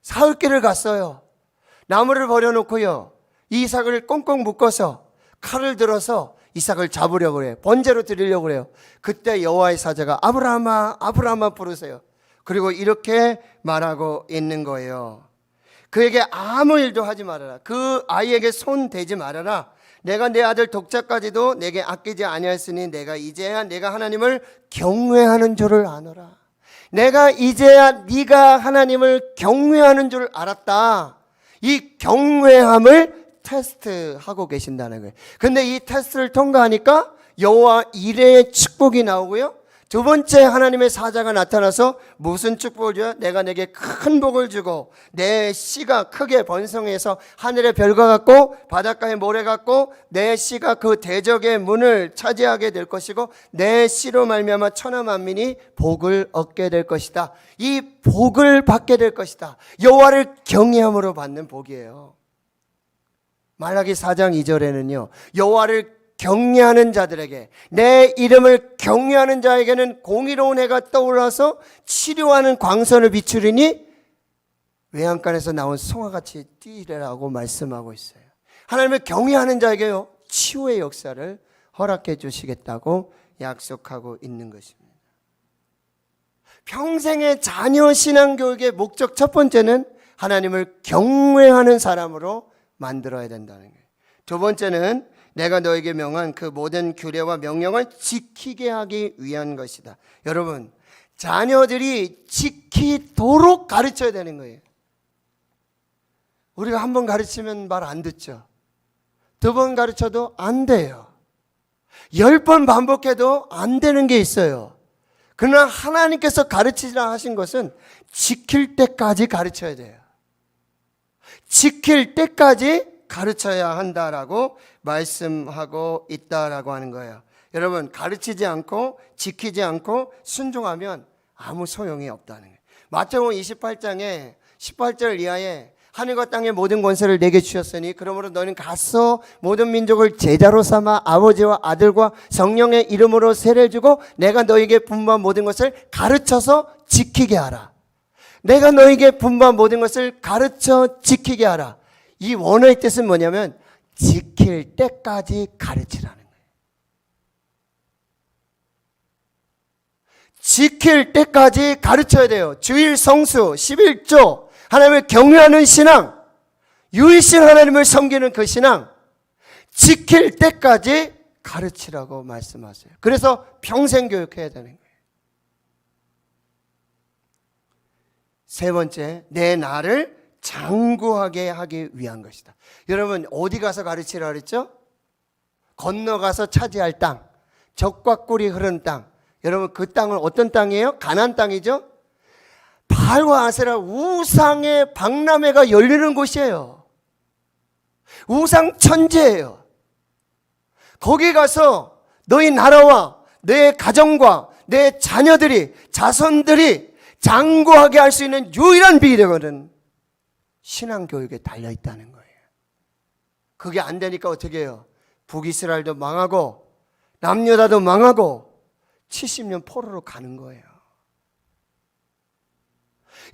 B: 사흘길을 갔어요. 나무를 버려놓고요, 이삭을 꽁꽁 묶어서 칼을 들어서 이삭을 잡으려고 그래요. 번제로 드리려고 그래요. 그때 여호와의 사자가 아브라함아 아브라함아 부르세요. 그리고 이렇게 말하고 있는 거예요. 그에게 아무 일도 하지 말아라. 그 아이에게 손 대지 말아라. 내가 내 아들 독자까지도 내게 아끼지 아니하였으니 내가 이제야 내가 하나님을 경외하는 줄을 아노라. 내가 이제야 네가 하나님을 경외하는 줄 알았다. 이 경외함을 테스트하고 계신다는 거예요. 근데 이 테스트를 통과하니까 여호와 이레의 축복이 나오고요, 두 번째 하나님의 사자가 나타나서 무슨 축복을 줘요? 내가 내게 큰 복을 주고 내 씨가 크게 번성해서 하늘의 별과 같고 바닷가의 모래 같고 내 씨가 그 대적의 문을 차지하게 될 것이고 내 씨로 말미암아 천하 만민이 복을 얻게 될 것이다. 이 복을 받게 될 것이다. 여호와를 경외함으로 받는 복이에요. 말라기 4장 2절에는요 여호와를 경외하는 자들에게, 내 이름을 경외하는 자에게는 공의로운 해가 떠올라서 치료하는 광선을 비추리니 외양간에서 나온 송아같이 뛰리라고 말씀하고 있어요. 하나님을 경외하는 자에게요 치유의 역사를 허락해 주시겠다고 약속하고 있는 것입니다. 평생의 자녀 신앙교육의 목적 첫 번째는 하나님을 경외하는 사람으로 만들어야 된다는 거예요. 두 번째는 내가 너에게 명한 그 모든 규례와 명령을 지키게 하기 위한 것이다. 여러분, 자녀들이 지키도록 가르쳐야 되는 거예요. 우리가 한 번 가르치면 말 안 듣죠. 두 번 가르쳐도 안 돼요. 10번 반복해도 안 되는 게 있어요. 그러나 하나님께서 가르치라 하신 것은 지킬 때까지 가르쳐야 돼요. 지킬 때까지 가르쳐야 한다라고 말씀하고 있다라고 하는 거예요. 여러분, 가르치지 않고 지키지 않고 순종하면 아무 소용이 없다는 거예요. 마태복음 28장에 18절 이하에 하늘과 땅의 모든 권세를 내게 주셨으니 그러므로 너는 가서 모든 민족을 제자로 삼아 아버지와 아들과 성령의 이름으로 세례를 주고 내가 너에게 분부한 모든 것을 가르쳐서 지키게 하라. 내가 너에게 분부한 모든 것을 가르쳐 지키게 하라. 이 원어의 뜻은 뭐냐면 지킬 때까지 가르치라는 거예요. 지킬 때까지 가르쳐야 돼요. 주일 성수, 11조, 하나님을 경외하는 신앙, 유일신 하나님을 섬기는 그 신앙, 지킬 때까지 가르치라고 말씀하세요. 그래서 평생 교육해야 되는 거예요. 세 번째, 내 나를 장구하게 하기 위한 것이다. 여러분, 어디 가서 가르치라 그랬죠? 건너가서 차지할 땅, 젖과 꿀이 흐르는 땅. 여러분, 그 땅은 어떤 땅이에요? 가나안 땅이죠? 바알과 아세라 우상의 박람회가 열리는 곳이에요. 우상 천지예요. 거기 가서 너희 나라와 내 가정과 내 자녀들이, 자손들이 장구하게 할 수 있는 유일한 비결은 신앙교육에 달려있다는 거예요. 그게 안 되니까 어떻게 해요? 북이스라엘도 망하고 남유다도 망하고 70년 포로로 가는 거예요.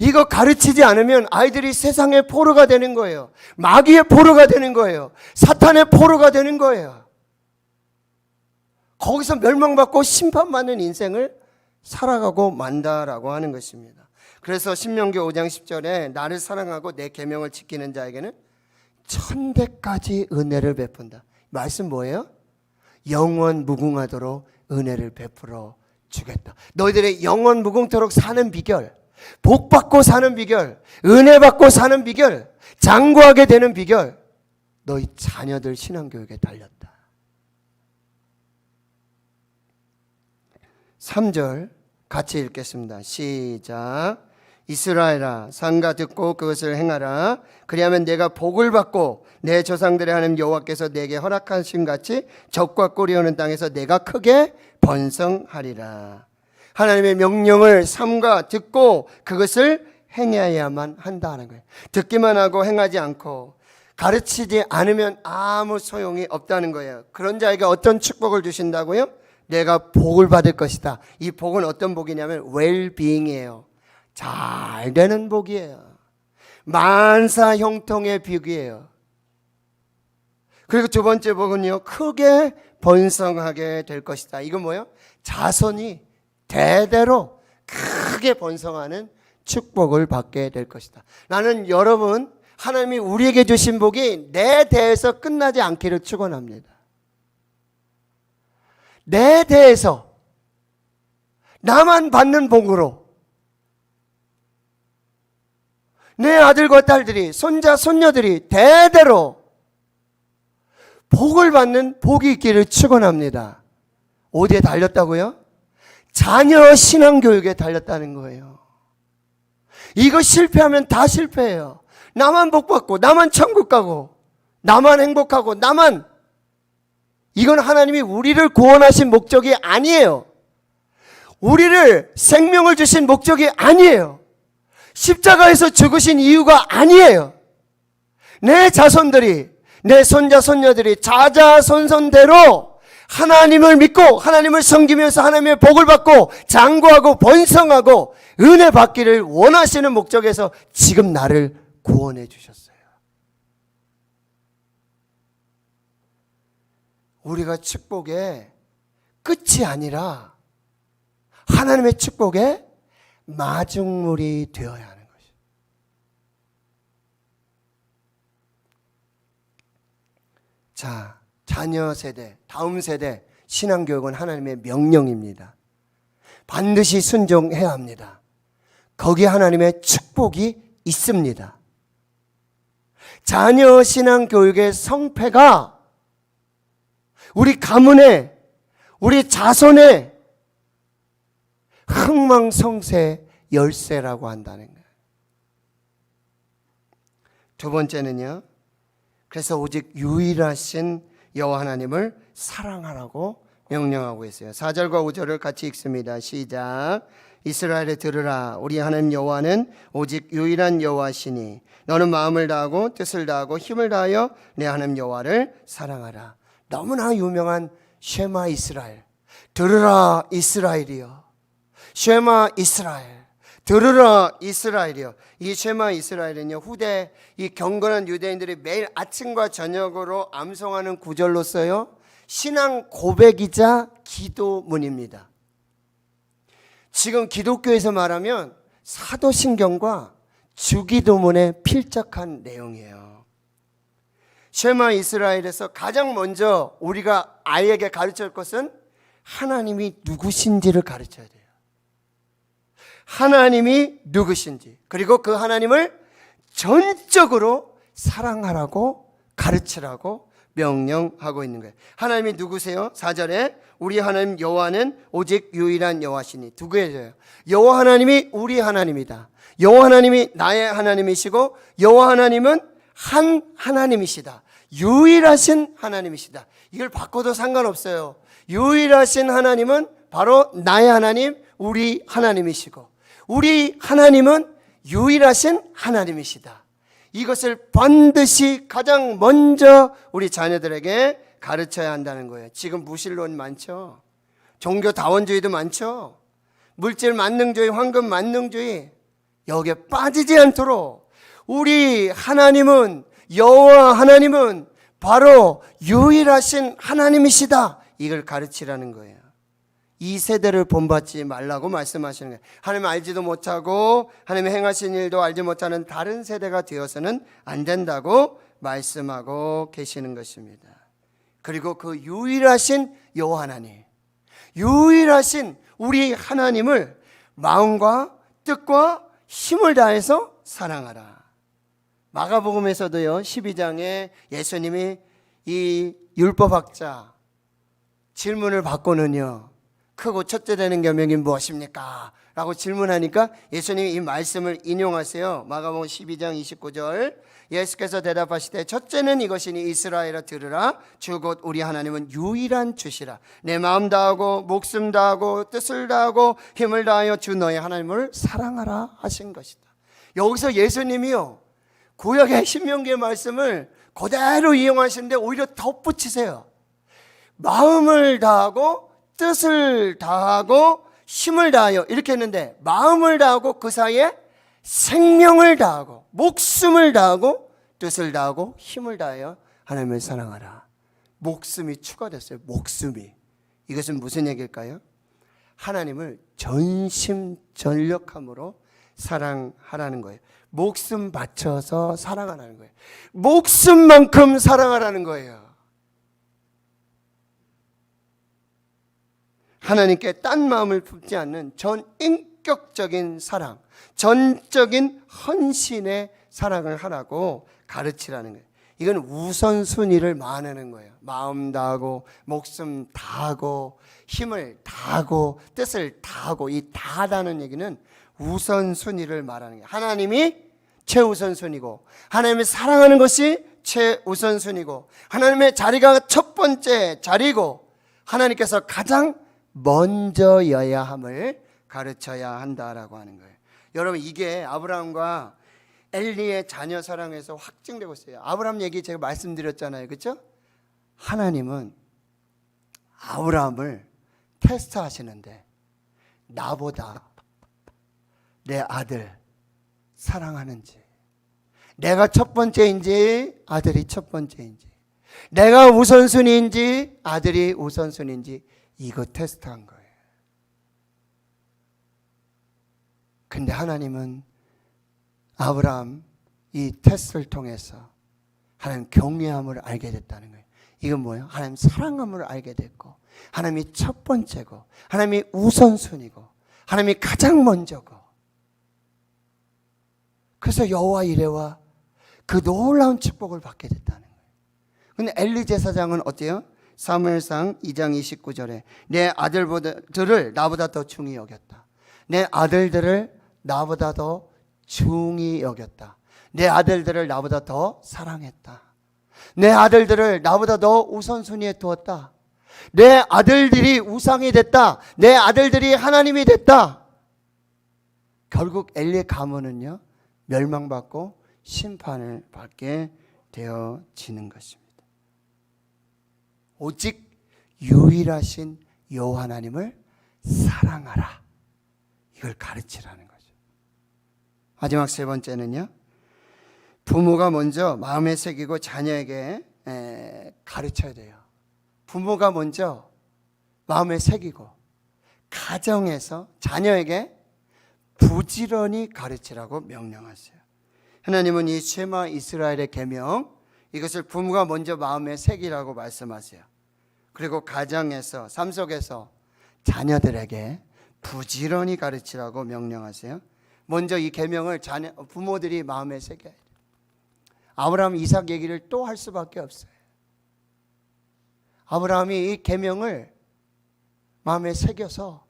B: 이거 가르치지 않으면 아이들이 세상의 포로가 되는 거예요. 마귀의 포로가 되는 거예요. 사탄의 포로가 되는 거예요. 거기서 멸망받고 심판받는 인생을 살아가고 만다라고 하는 것입니다. 그래서 신명기 5장 10절에 나를 사랑하고 내 계명을 지키는 자에게는 천대까지 은혜를 베푼다. 말씀 뭐예요? 영원 무궁하도록 은혜를 베풀어 주겠다. 너희들의 영원 무궁토록 사는 비결, 복 받고 사는 비결, 은혜 받고 사는 비결, 장구하게 되는 비결, 너희 자녀들 신앙교육에 달렸다. 3절 같이 읽겠습니다. 시작. 이스라엘아, 상가 듣고 그것을 행하라. 그리하면 내가 복을 받고 내 조상들의 하나님 여호와께서 내게 허락하신 같이 적과 꿀이 오는 땅에서 내가 크게 번성하리라. 하나님의 명령을 삼가 듣고 그것을 행해야만 한다는 거예요. 듣기만 하고 행하지 않고 가르치지 않으면 아무 소용이 없다는 거예요. 그런 자에게 어떤 축복을 주신다고요? 내가 복을 받을 것이다. 이 복은 어떤 복이냐면 웰빙이에요. 잘 되는 복이에요. 만사 형통의 복이에요. 그리고 두 번째 복은요, 크게 번성하게 될 것이다. 이건 뭐예요? 자손이 대대로 크게 번성하는 축복을 받게 될 것이다. 나는 여러분, 하나님이 우리에게 주신 복이 내 대에서 끝나지 않기를 축원합니다. 내 대에서 나만 받는 복으로 내 아들과 딸들이, 손자, 손녀들이 대대로 복을 받는 복이 있기를 축원합니다. 어디에 달렸다고요? 자녀 신앙교육에 달렸다는 거예요. 이거 실패하면 다 실패해요. 나만 복 받고, 나만 천국 가고, 나만 행복하고, 나만. 이건 하나님이 우리를 구원하신 목적이 아니에요. 우리를 생명을 주신 목적이 아니에요. 십자가에서 죽으신 이유가 아니에요. 내 자손들이, 내 손자 손녀들이 자자손손대로 하나님을 믿고 하나님을 섬기면서 하나님의 복을 받고 장구하고 번성하고 은혜 받기를 원하시는 목적에서 지금 나를 구원해 주셨어요. 우리가 축복의 끝이 아니라 하나님의 축복의 마중물이 되어야 하는 것이에요. 자, 자녀 세대, 다음 세대 신앙교육은 하나님의 명령입니다. 반드시 순종해야 합니다. 거기에 하나님의 축복이 있습니다. 자녀 신앙교육의 성패가 우리 가문에, 우리 자손의 흥망성쇠 열쇠라고 한다는 거예요. 두 번째는요, 그래서 오직 유일하신 여호와 하나님을 사랑하라고 명령하고 있어요. 4절과 5절을 같이 읽습니다. 시작. 이스라엘에 들으라. 우리 하나님 여호와는 오직 유일한 여호와시니 너는 마음을 다하고 뜻을 다하고 힘을 다하여 내 하나님 여호와를 사랑하라. 너무나 유명한 쉐마 이스라엘. 들으라 이스라엘이여. 쉐마 이스라엘. 들으라 이스라엘이여. 이 쉐마 이스라엘은요, 후대 이 경건한 유대인들이 매일 아침과 저녁으로 암송하는 구절로서요, 신앙 고백이자 기도문입니다. 지금 기독교에서 말하면 사도신경과 주기도문에 필적한 내용이에요. 쉐마 이스라엘에서 가장 먼저 우리가 아이에게 가르칠 것은 하나님이 누구신지를 가르쳐야 돼요. 하나님이 누구신지, 그리고 그 하나님을 전적으로 사랑하라고 가르치라고 명령하고 있는 거예요. 하나님이 누구세요? 4절에 우리 하나님 여호와는 오직 유일한 여호와시니. 누구예요? 여호와 하나님이 우리 하나님이다. 여호와 하나님이 나의 하나님이시고 여호와 하나님은 한 하나님이시다. 유일하신 하나님이시다. 이걸 바꿔도 상관없어요. 유일하신 하나님은 바로 나의 하나님, 우리 하나님이시고 우리 하나님은 유일하신 하나님이시다. 이것을 반드시 가장 먼저 우리 자녀들에게 가르쳐야 한다는 거예요. 지금 무신론 많죠. 종교 다원주의도 많죠. 물질 만능주의, 황금 만능주의, 여기에 빠지지 않도록 우리 하나님은, 여호와 하나님은 바로 유일하신 하나님이시다. 이걸 가르치라는 거예요. 이 세대를 본받지 말라고 말씀하시는 거예요. 하나님 알지도 못하고 하나님의 행하신 일도 알지 못하는 다른 세대가 되어서는 안 된다고 말씀하고 계시는 것입니다. 그리고 그 유일하신 여호와 하나님, 유일하신 우리 하나님을 마음과 뜻과 힘을 다해서 사랑하라. 마가복음에서도요, 12장에 예수님이 이 율법학자 질문을 받고는요, 크고 첫째 되는 계명이 무엇입니까? 라고 질문하니까 예수님이 이 말씀을 인용하세요. 마가복음 12장 29절. 예수께서 대답하시되 첫째는 이것이니 이스라엘아 들으라. 주 곧 우리 하나님은 유일한 주시라. 내 마음 다하고 목숨 다하고 뜻을 다하고 힘을 다하여 주 너의 하나님을 사랑하라 하신 것이다. 여기서 예수님이요, 구약의 신명기의 말씀을 그대로 이용하시는데 오히려 덧붙이세요. 마음을 다하고 뜻을 다하고 힘을 다하여 이렇게 했는데, 마음을 다하고 그 사이에 생명을 다하고 목숨을 다하고 뜻을 다하고 힘을 다하여 하나님을 사랑하라. 목숨이 추가됐어요. 목숨이. 이것은 무슨 얘기일까요? 하나님을 전심전력함으로 사랑하라는 거예요. 목숨 바쳐서 사랑하라는 거예요. 목숨만큼 사랑하라는 거예요. 하나님께 딴 마음을 품지 않는 전인격적인 사랑, 전적인 헌신의 사랑을 하라고 가르치라는 거예요. 이건 우선순위를 말하는 거예요. 마음 다하고 목숨 다하고 힘을 다하고 뜻을 다하고, 이 다하다는 얘기는 우선순위를 말하는 거예요. 하나님이 최우선순위고 하나님을 사랑하는 것이 최우선순위고 하나님의 자리가 첫 번째 자리고 하나님께서 가장 먼저여야 함을 가르쳐야 한다라고 하는 거예요. 여러분, 이게 아브라함과 엘리의 자녀 사랑에서 확증되고 있어요. 아브라함 얘기 제가 말씀드렸잖아요. 그렇죠? 하나님은 아브라함을 테스트하시는데 나보다 내 아들 사랑하는지, 내가 첫 번째인지 아들이 첫 번째인지, 내가 우선순위인지 아들이 우선순위인지, 이거 테스트한 거예요. 근데 하나님은 아브라함 이 테스트를 통해서 하나님 경외함을 알게 됐다는 거예요. 이건 뭐예요? 하나님 사랑함을 알게 됐고, 하나님이 첫 번째고, 하나님이 우선순위고, 하나님이 가장 먼저고. 그래서 여호와 이레와 그 놀라운 축복을 받게 됐다는 거예요. 근데 엘리 제사장은 어때요? 사무엘상 2장 29절에 내 아들들을 나보다 더 중히 여겼다. 내 아들들을 나보다 더 중히 여겼다. 내 아들들을 나보다 더 사랑했다. 내 아들들을 나보다 더 우선순위에 두었다. 내 아들들이 우상이 됐다. 내 아들들이 하나님이 됐다. 결국 엘리의 가문은요, 멸망받고 심판을 받게 되어지는 것입니다. 오직 유일하신 여호와 하나님을 사랑하라, 이걸 가르치라는 거죠. 마지막 세 번째는요, 부모가 먼저 마음에 새기고 자녀에게 가르쳐야 돼요. 부모가 먼저 마음에 새기고 가정에서 자녀에게 부지런히 가르치라고 명령하세요. 하나님은 이 쉐마 이스라엘의 계명, 이것을 부모가 먼저 마음에 새기라고 말씀하세요. 그리고 가정에서, 삶 속에서 자녀들에게 부지런히 가르치라고 명령하세요. 먼저 이 계명을 부모들이 마음에 새겨야 돼요. 아브라함, 이삭 얘기를 또 할 수밖에 없어요. 아브라함이 이 계명을 마음에 새겨서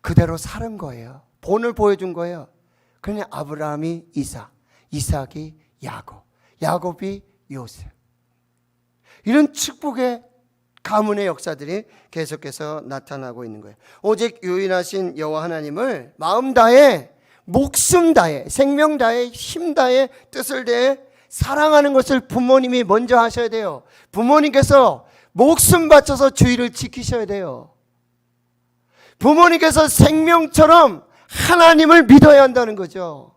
B: 그대로 살은 거예요. 본을 보여준 거예요. 그러니 아브라함이 이삭, 이삭이 야곱, 야곱이 요셉. 이런 축복의 가문의 역사들이 계속해서 나타나고 있는 거예요. 오직 유일하신 여호와 하나님을 마음 다해, 목숨 다해, 생명 다해, 힘 다해, 뜻을 다해 사랑하는 것을 부모님이 먼저 하셔야 돼요. 부모님께서 목숨 바쳐서 주의를 지키셔야 돼요. 부모님께서 생명처럼 하나님을 믿어야 한다는 거죠.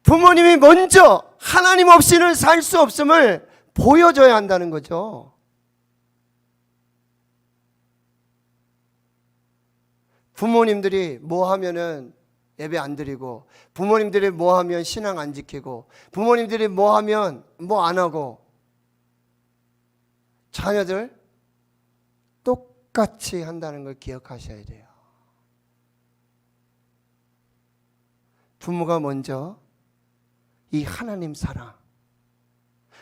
B: 부모님이 먼저 하나님 없이는 살 수 없음을 보여줘야 한다는 거죠. 부모님들이 뭐 하면은 예배 안 드리고, 부모님들이 뭐 하면 신앙 안 지키고, 부모님들이 뭐 하면 뭐 안 하고, 자녀들 똑같이 한다는 걸 기억하셔야 돼요. 부모가 먼저 이 하나님 사랑,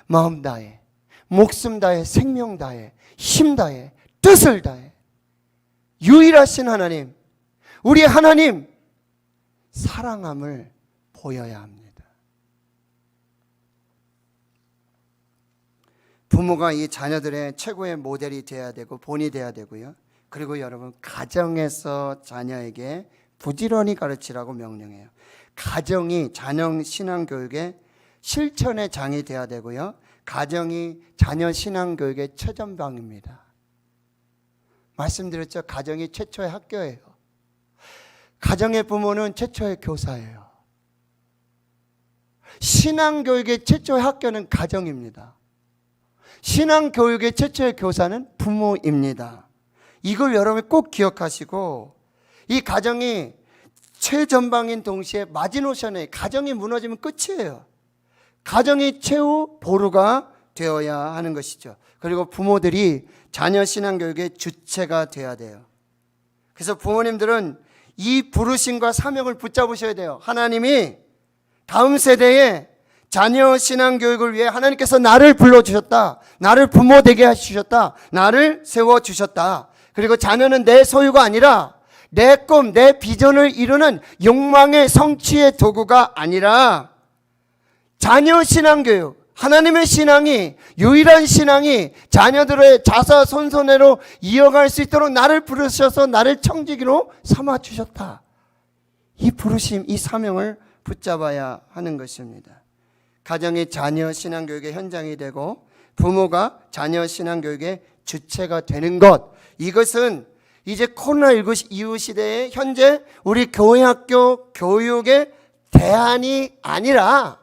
B: 마음 다해, 목숨 다해, 생명 다해, 힘 다해, 뜻을 다해 유일하신 하나님, 우리 하나님 사랑함을 보여야 합니다. 부모가 이 자녀들의 최고의 모델이 되어야 되고 본이 되어야 되고요. 그리고 여러분, 가정에서 자녀에게 부지런히 가르치라고 명령해요. 가정이 자녀 신앙교육의 실천의 장이 되어야 되고요. 가정이 자녀 신앙교육의 최전방입니다. 말씀드렸죠. 가정이 최초의 학교예요. 가정의 부모는 최초의 교사예요. 신앙교육의 최초의 학교는 가정입니다. 신앙교육의 최초의 교사는 부모입니다. 이걸 여러분이 꼭 기억하시고, 이 가정이 최전방인 동시에 마지노선에, 가정이 무너지면 끝이에요. 가정이 최후 보루가 되어야 하는 것이죠. 그리고 부모들이 자녀 신앙교육의 주체가 되어야 돼요. 그래서 부모님들은 이 부르심과 사명을 붙잡으셔야 돼요. 하나님이 다음 세대에 자녀 신앙교육을 위해 하나님께서 나를 불러주셨다. 나를 부모 되게 해주셨다. 나를 세워주셨다. 그리고 자녀는 내 소유가 아니라 내 꿈, 내 비전을 이루는 욕망의 성취의 도구가 아니라 자녀 신앙교육, 하나님의 신앙이, 유일한 신앙이 자녀들의 자사손손해로 이어갈 수 있도록 나를 부르셔서 나를 청지기로 삼아주셨다. 이 부르심, 이 사명을 붙잡아야 하는 것입니다. 가정이 자녀 신앙교육의 현장이 되고 부모가 자녀 신앙교육의 주체가 되는 것, 이것은 이제 코로나19 이후 시대에 현재 우리 교회학교 교육의 대안이 아니라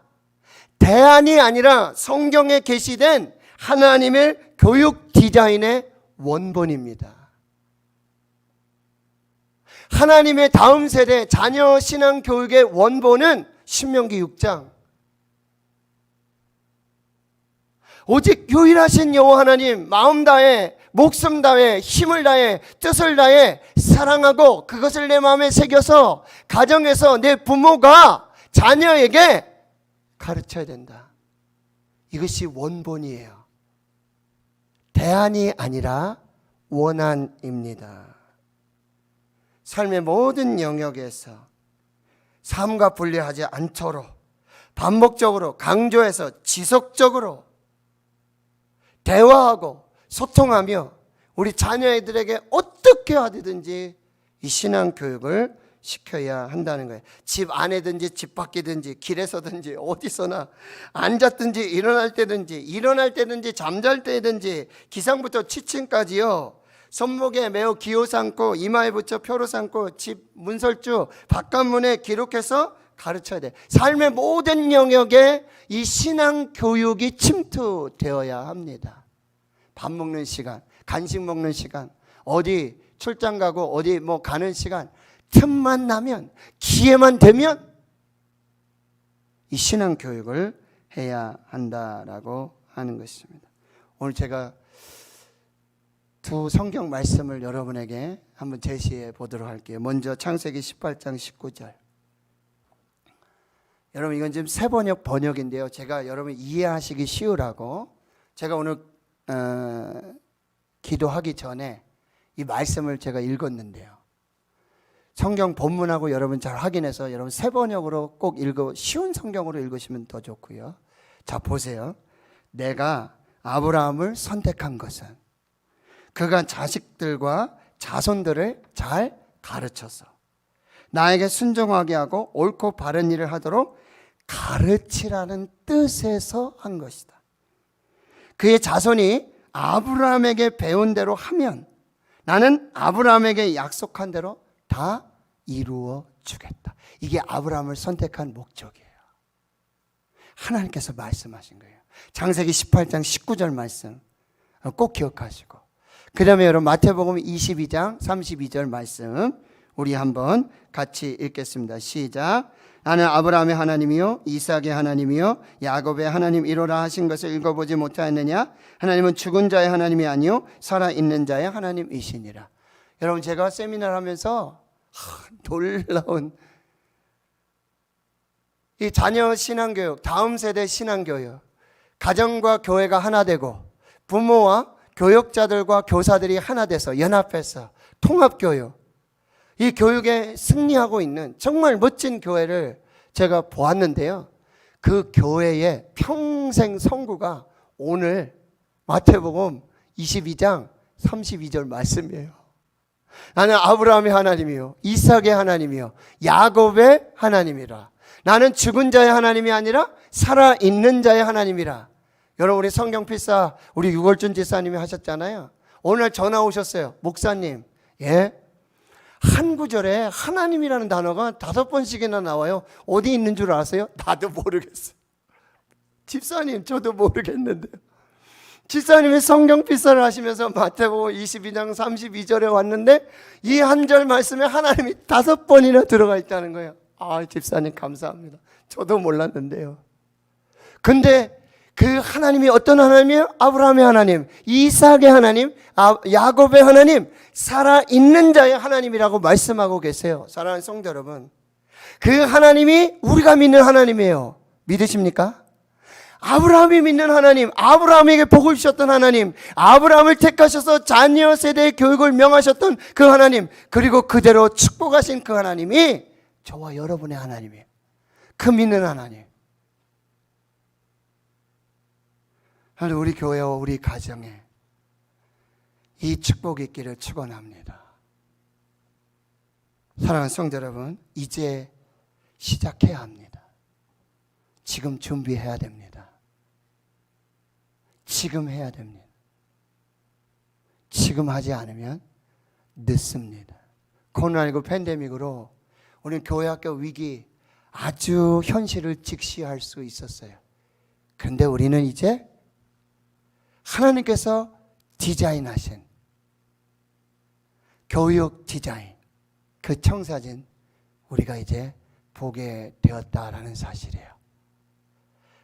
B: 성경에 계시된 하나님의 교육 디자인의 원본입니다. 하나님의 다음 세대 자녀 신앙 교육의 원본은 신명기 6장. 오직 유일하신 여호와 하나님 마음 다해, 목숨 다해, 힘을 다해, 뜻을 다해 사랑하고 그것을 내 마음에 새겨서 가정에서 내 부모가 자녀에게 가르쳐야 된다. 이것이 원본이에요. 대안이 아니라 원안입니다. 삶의 모든 영역에서 삶과 분리하지 않도록 반복적으로 강조해서 지속적으로 대화하고 소통하며 우리 자녀들에게 어떻게 하든지 이 신앙 교육을 시켜야 한다는 거예요. 집 안에든지 집 밖이든지 길에서든지 어디서나 앉았든지 일어날 때든지 잠잘 때든지 기상부터 취침까지요. 손목에 매우 기호 삼고 이마에 붙여 표로 삼고 집 문설주 바깥문에 기록해서 가르쳐야 돼. 삶의 모든 영역에 이 신앙 교육이 침투되어야 합니다. 밥 먹는 시간, 간식 먹는 시간, 어디 출장 가고 어디 뭐 가는 시간, 틈만 나면, 기회만 되면 이 신앙 교육을 해야 한다라고 하는 것입니다. 오늘 제가 두 성경 말씀을 여러분에게 한번 제시해 보도록 할게요. 먼저 창세기 18장 19절. 여러분, 이건 지금 새번역 번역인데요. 제가 여러분 이해하시기 쉬우라고 제가 오늘 기도하기 전에 이 말씀을 제가 읽었는데요. 성경 본문하고 여러분 잘 확인해서 여러분 새번역으로 꼭 읽어, 쉬운 성경으로 읽으시면 더 좋고요. 자, 보세요. 내가 아브라함을 선택한 것은 그가 자식들과 자손들을 잘 가르쳐서 나에게 순종하게 하고 옳고 바른 일을 하도록 가르치라는 뜻에서 한 것이다. 그의 자손이 아브라함에게 배운 대로 하면 나는 아브라함에게 약속한 대로 다 이루어 주겠다. 이게 아브라함을 선택한 목적이에요. 하나님께서 말씀하신 거예요. 창세기 18장 19절 말씀 꼭 기억하시고, 그 다음에 여러분 마태복음 22장 32절 말씀 우리 한번 같이 읽겠습니다. 시작. 나는 아브라함의 하나님이요 이삭의 하나님이요 야곱의 하나님이로라 하신 것을 읽어보지 못하였느냐? 하나님은 죽은 자의 하나님이 아니요 살아있는 자의 하나님이시니라. 여러분, 제가 세미나를 하면서 놀라운 이 자녀 신앙교육, 다음 세대 신앙교육, 가정과 교회가 하나 되고 부모와 교역자들과 교사들이 하나 돼서 연합해서 통합교육, 이 교육에 승리하고 있는 정말 멋진 교회를 제가 보았는데요. 그 교회의 평생 성구가 오늘 마태복음 22장 32절 말씀이에요. 나는 아브라함의 하나님이요, 이삭의 하나님이요, 야곱의 하나님이라. 나는 죽은 자의 하나님이 아니라 살아있는 자의 하나님이라. 여러분, 우리 성경필사 우리 유월준 지사님이 하셨잖아요. 오늘 전화 오셨어요. 목사님, 한 구절에 하나님이라는 단어가 5번씩이나 나와요. 어디 있는 줄 아세요? 나도 모르겠어요. 집사님, 저도 모르겠는데요. 집사님이 성경필사를 하시면서 마태복음 22장 32절에 왔는데 이 한 절 말씀에 하나님이 5번이나 들어가 있다는 거예요. 집사님 감사합니다. 저도 몰랐는데요. 근데 그 하나님이 어떤 하나님이에요? 아브라함의 하나님, 이삭의 하나님, 야곱의 하나님, 살아있는 자의 하나님이라고 말씀하고 계세요. 사랑하는 성도 여러분, 그 하나님이 우리가 믿는 하나님이에요. 믿으십니까? 아브라함이 믿는 하나님, 아브라함에게 복을 주셨던 하나님, 아브라함을 택하셔서 자녀 세대의 교육을 명하셨던 그 하나님, 그리고 그대로 축복하신 그 하나님이 저와 여러분의 하나님이에요. 그 믿는 하나님. 하나님, 우리 교회와 우리 가정에 이 축복이 있기를 축원합니다. 사랑하는 성도 여러분, 이제 시작해야 합니다. 지금 준비해야 됩니다. 지금 해야 됩니다. 지금 하지 않으면 늦습니다. 코로나19 팬데믹으로 우리는 교회학교 위기 아주 현실을 직시할 수 있었어요. 그런데 우리는 이제 하나님께서 디자인하신 교육 디자인, 그 청사진 우리가 이제 보게 되었다라는 사실이에요.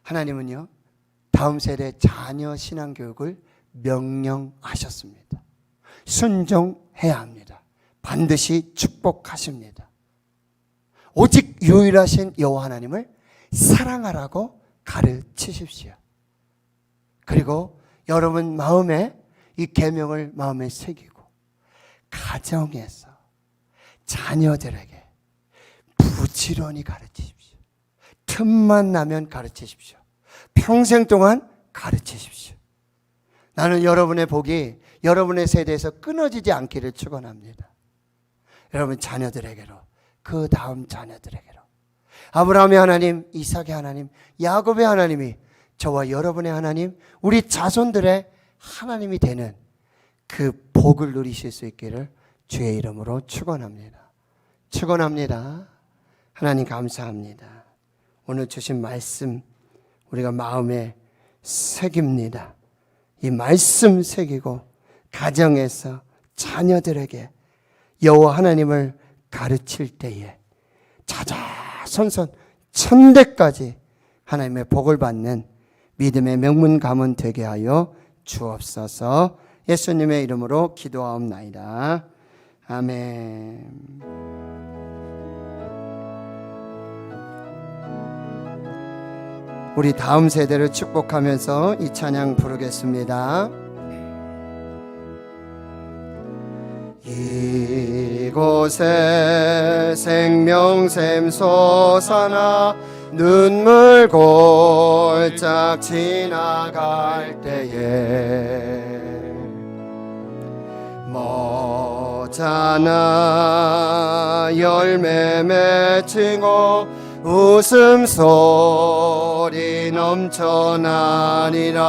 B: 하나님은요, 다음 세대 자녀 신앙교육을 명령하셨습니다. 순종해야 합니다. 반드시 축복하십니다. 오직 유일하신 여호와 하나님을 사랑하라고 가르치십시오. 그리고 여러분 마음에 이 계명을 마음에 새기고 가정에서 자녀들에게 부지런히 가르치십시오. 틈만 나면 가르치십시오. 평생 동안 가르치십시오. 나는 여러분의 복이 여러분의 세대에서 끊어지지 않기를 축원합니다. 여러분 자녀들에게로, 그 다음 자녀들에게로, 아브라함의 하나님, 이삭의 하나님, 야곱의 하나님이 저와 여러분의 하나님, 우리 자손들의 하나님이 되는 그 복을 누리실 수 있기를 주의 이름으로 축원합니다. 축원합니다. 하나님 감사합니다. 오늘 주신 말씀 우리가 마음에 새깁니다. 이 말씀 새기고 가정에서 자녀들에게 여호와 하나님을 가르칠 때에 자자손손 천대까지 하나님의 복을 받는 믿음의 명문 가문 되게 하여 주옵소서. 예수님의 이름으로 기도하옵나이다. 아멘. 우리 다음 세대를 축복하면서 이 찬양 부르겠습니다. 이곳에 생명샘 솟아나 눈물 골짝 지나갈 때에 모자나 열매 맺히고 웃음소리 넘쳐나니라.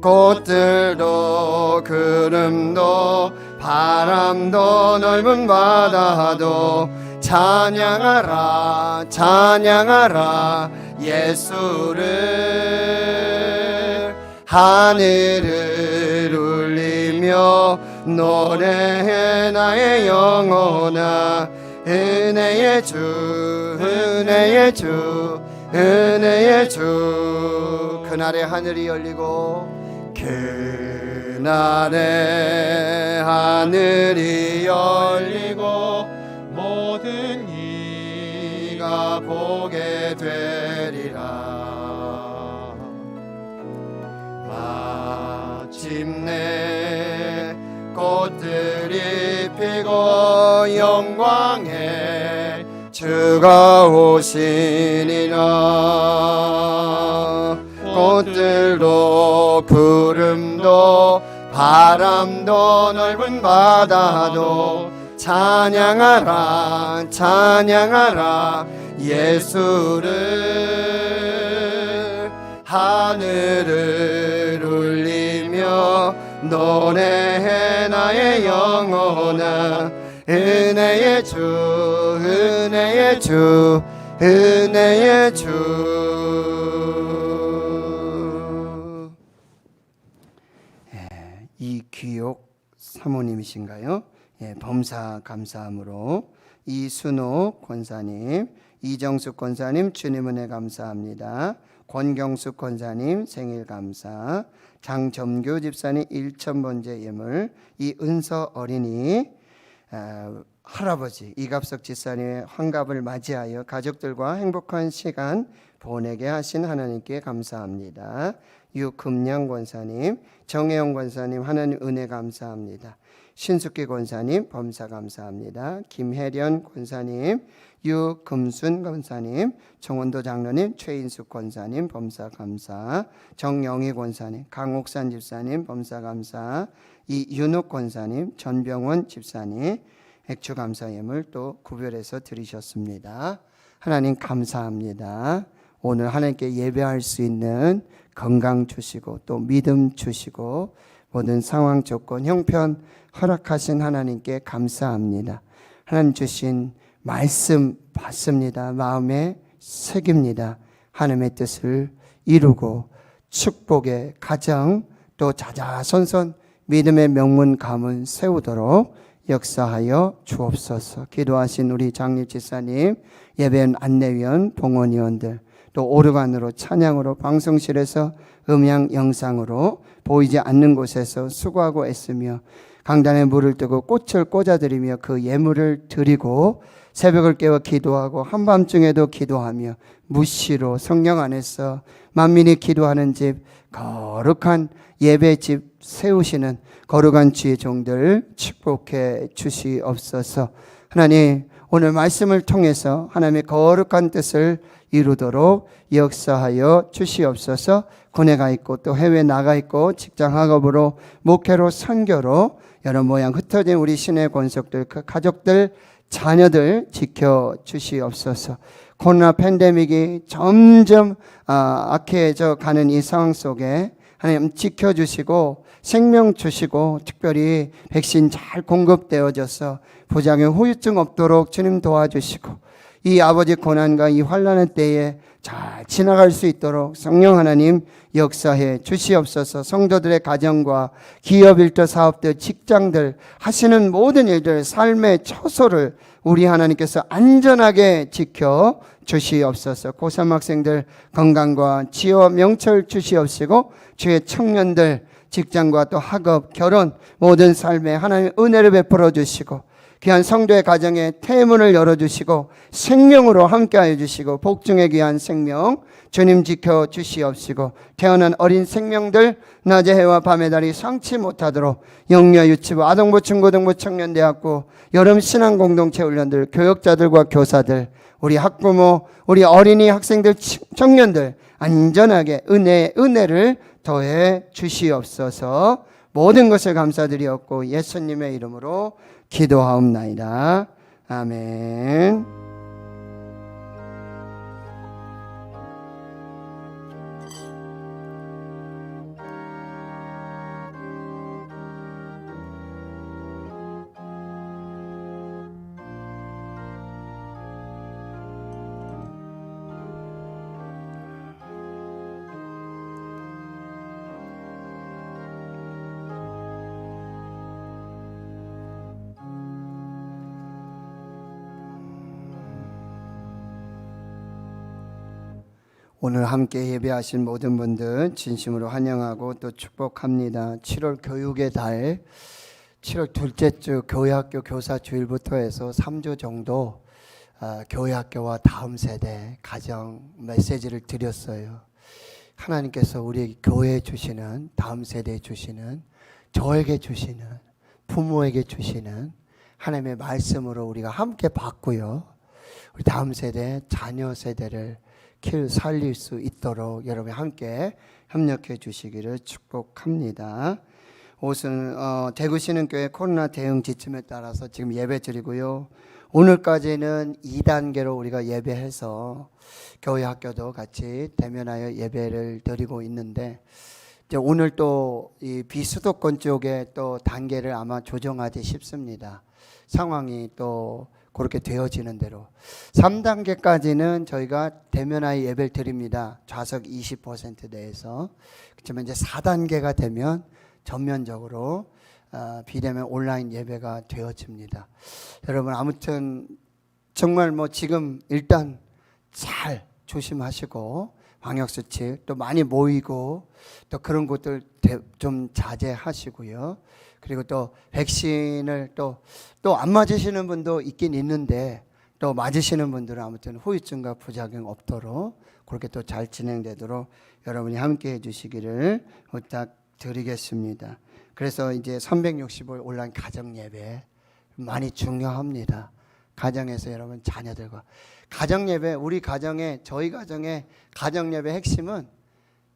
B: 꽃들도 구름도 바람도 넓은 바다도 찬양하라 찬양하라 예수를. 하늘을 울리며 노래해 나의 영혼아. 은혜의 주 은혜의 주 은혜의 주. 그날에 하늘이 열리고 그날에 하늘이 열리고 모든 이가 보게 되리라. 영광에 주가 오시니라. 꽃들도 구름도 바람도 넓은 바다도 찬양하라 찬양하라 예수를. 하늘을 울리며 노래해 나의 영혼아. 은혜의 주 은혜의 주 은혜의 주. 이귀옥 사모님이신가요? 범사 감사함으로. 이순옥 권사님, 이정숙 권사님 주님 은혜 감사합니다. 권경숙 권사님 생일 감사. 장점교 집사님 1000번째 예물. 이은서 어린이 할아버지 이갑석 집사님의 환갑을 맞이하여 가족들과 행복한 시간 보내게 하신 하나님께 감사합니다. 유금양 권사님, 정혜영 권사님 하나님 은혜 감사합니다. 신숙기 권사님 범사 감사합니다. 김혜련 권사님, 유금순 권사님, 정원도 장로님, 최인숙 권사님 범사 감사. 정영희 권사님, 강옥산 집사님 범사 감사. 이윤욱 권사님, 전병원 집사님 액추 감사 예물 또 구별해서 드리셨습니다. 하나님 감사합니다. 오늘 하나님께 예배할 수 있는 건강 주시고 또 믿음 주시고 모든 상황 조건 형편 허락하신 하나님께 감사합니다. 하나님 주신 말씀 받습니다. 마음에 새깁니다. 하나님의 뜻을 이루고 축복의 가정 또 자자손손 믿음의 명문 가문 세우도록 역사하여 주옵소서. 기도하신 우리 장립 지사님, 예배원 안내위원, 봉헌위원들 또 오르간으로 찬양으로 방송실에서 음향 영상으로 보이지 않는 곳에서 수고하고 애쓰며 강단에 물을 뜨고 꽃을 꽂아드리며 그 예물을 드리고 새벽을 깨워 기도하고 한밤중에도 기도하며 무시로 성령 안에서 만민이 기도하는 집 거룩한 예배집 세우시는 거룩한 주의 종들 축복해 주시옵소서. 하나님 오늘 말씀을 통해서 하나님의 거룩한 뜻을 이루도록 역사하여 주시옵소서. 군에 가 있고 또 해외 나가 있고 직장 학업으로 목회로 선교로 여러 모양 흩어진 우리 신의 권속들 그 가족들 자녀들 지켜 주시옵소서. 코로나 팬데믹이 점점 악해져 가는 이 상황 속에 하나님 지켜주시고 생명 주시고 특별히 백신 잘 공급되어져서 부작용 후유증 없도록 주님 도와주시고 이 아버지 고난과 이 환난의 때에 잘 지나갈 수 있도록 성령 하나님 역사해 주시옵소서. 성도들의 가정과 기업 일터 사업들 직장들 하시는 모든 일들 삶의 처소를 우리 하나님께서 안전하게 지켜 주시옵소서. 고3 학생들 건강과 지혜와 명철 주시옵시고 주의 청년들 직장과 또 학업 결혼 모든 삶에 하나님의 은혜를 베풀어 주시고 귀한 성도의 가정에 태문을 열어주시고 생명으로 함께하여 주시고 복중에 귀한 생명 주님 지켜 주시옵시고 태어난 어린 생명들 낮의 해와 밤의 달이 상치 못하도록 영유아 유치부 아동부 중고등부 청년대학교 여름 신앙공동체 훈련들 교역자들과 교사들 우리 학부모 우리 어린이 학생들 청년들 안전하게 은혜를 더해 주시옵소서. 모든 것을 감사드리옵고 예수님의 이름으로 기도하옵나이다. 아멘. 오늘 함께 예배하신 모든 분들 진심으로 환영하고 또 축복합니다. 7월 교육의 달 7월 둘째 주 교회학교 교사 주일부터 해서 3주 정도 교회학교와 다음 세대 가정 메시지를 드렸어요. 하나님께서 우리 교회에 주시는 다음 세대에 주시는 저에게 주시는 부모에게 주시는 하나님의 말씀으로 우리가 함께 받고요. 우리 다음 세대, 자녀 세대를 살릴 수 있도록 여러분이 함께 협력해 주시기를 축복합니다. 오늘 대구신흥교회 코로나 대응 지침에 따라서 지금 예배 드리고요. 오늘까지는 2단계로 우리가 예배해서 교회 학교도 같이 대면하여 예배를 드리고 있는데 이제 오늘 또 이 비수도권 쪽에 또 단계를 아마 조정하지 싶습니다. 상황이 또 그렇게 되어지는 대로 3단계까지는 저희가 대면하여 예배를 드립니다. 좌석 20% 내에서. 그렇지만 이제 4단계가 되면 전면적으로 비대면 온라인 예배가 되어집니다. 여러분 아무튼 정말 뭐 지금 일단 잘 조심하시고 방역수칙 또 많이 모이고 또 그런 것들 좀 자제하시고요. 그리고 또 백신을 또 안 맞으시는 분도 있긴 있는데 또 맞으시는 분들은 아무튼 후유증과 부작용 없도록 그렇게 또 잘 진행되도록 여러분이 함께 해주시기를 부탁드리겠습니다. 그래서 이제 365일 온라인 가정 예배 많이 중요합니다. 가정에서 여러분 자녀들과 가정 예배, 우리 가정에 저희 가정의 가정 예배 핵심은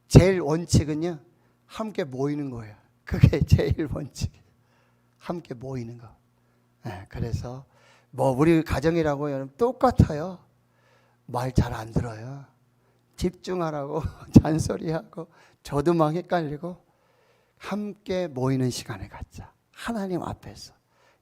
B: 제일 원칙은요 함께 모이는 거예요. 그게 제일 원칙. 함께 모이는 거. 네, 그래서 뭐 우리 가정이라고 여러분 똑같아요. 말 잘 안 들어요. 집중하라고 잔소리하고 저도 막 헷갈리고 함께 모이는 시간을 갖자. 하나님 앞에서.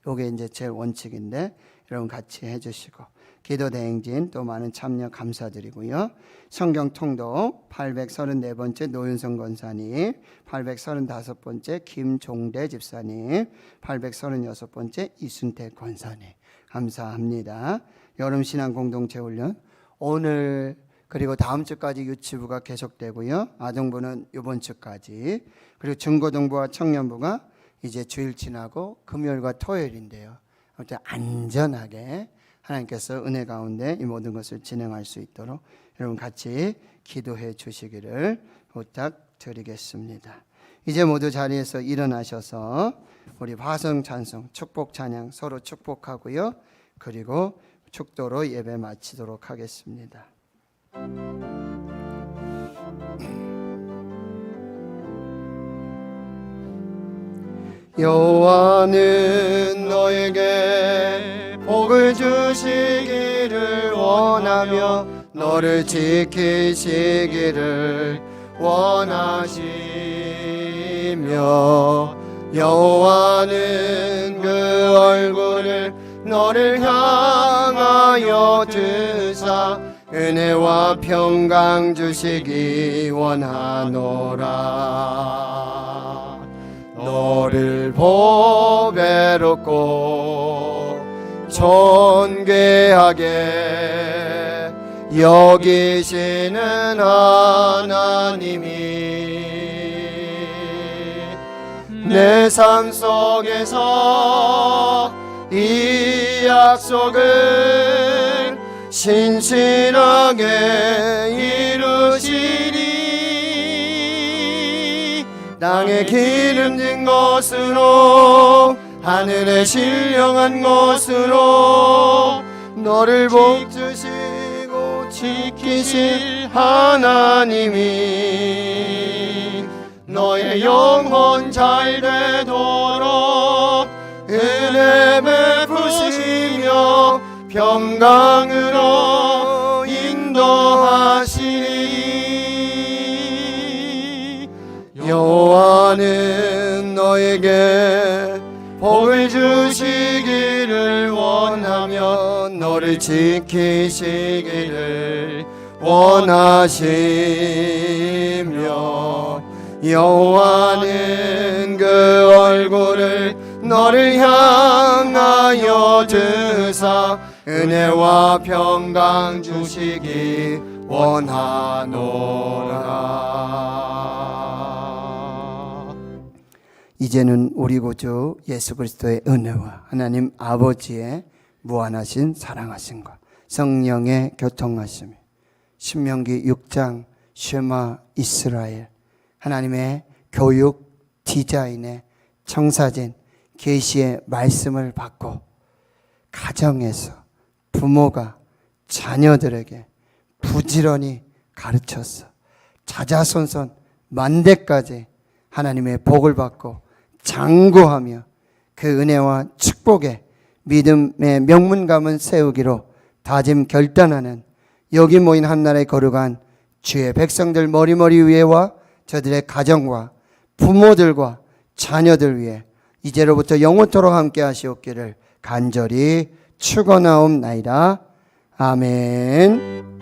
B: 이게 이제 제일 원칙인데 여러분 같이 해주시고 기도 대행진 또 많은 참여 감사드리고요. 성경 통독 834번째 노윤성 권사님, 835번째 김종대 집사님, 836번째 이순태 권사님 감사합니다. 여름 신앙 공동체 훈련 오늘 그리고 다음 주까지 유치부가 계속되고요. 아동부는 이번 주까지 그리고 중고등부와 청년부가 이제 주일 지나고 금요일과 토요일인데요. 아무튼 안전하게 하나님께서 은혜 가운데 이 모든 것을 진행할 수 있도록 여러분 같이 기도해 주시기를 부탁드리겠습니다. 이제 모두 자리에서 일어나셔서 우리 화성 찬송 축복 찬양 서로 축복하고요. 그리고 축도로 예배 마치도록 하겠습니다. 여호와는 너에게 복을 주시기를 원하며 너를 지키시기를 원하시며 여호와는 그 얼굴을 너를 향하여 드사 은혜와 평강 주시기 원하노라. 너를 보배롭고 존귀하게 여기시는 하나님이 내 삶 속에서 이 약속을 신실하게 이루시리. 땅에 기름진 것으로 하늘에 신령한 것으로 너를 복주시고 지키실 하나님이 너의 영혼 잘 되도록 은혜 베푸시며 평강으로 인도하시리. 여호와는 너에게 복을 주시기를 원하며 너를 지키시기를 원하시며 여호와는 그 얼굴을 너를 향하여 드사 은혜와 평강 주시기 원하노라. 이제는 우리 구주 예수 그리스도의 은혜와 하나님 아버지의 무한하신 사랑하심과 성령의 교통하심이 신명기 6장 쉐마 이스라엘 하나님의 교육 디자인의 청사진 계시의 말씀을 받고 가정에서 부모가 자녀들에게 부지런히 가르쳐서 자자손손 만대까지 하나님의 복을 받고 장구하며 그 은혜와 축복에 믿음의 명문감을 세우기로 다짐 결단하는 여기 모인 한나라의 거룩한 주의 백성들 머리머리 위에와 저들의 가정과 부모들과 자녀들 위해 이제로부터 영원토록 함께 하시옵기를 간절히 축원하옵나이다. 아멘.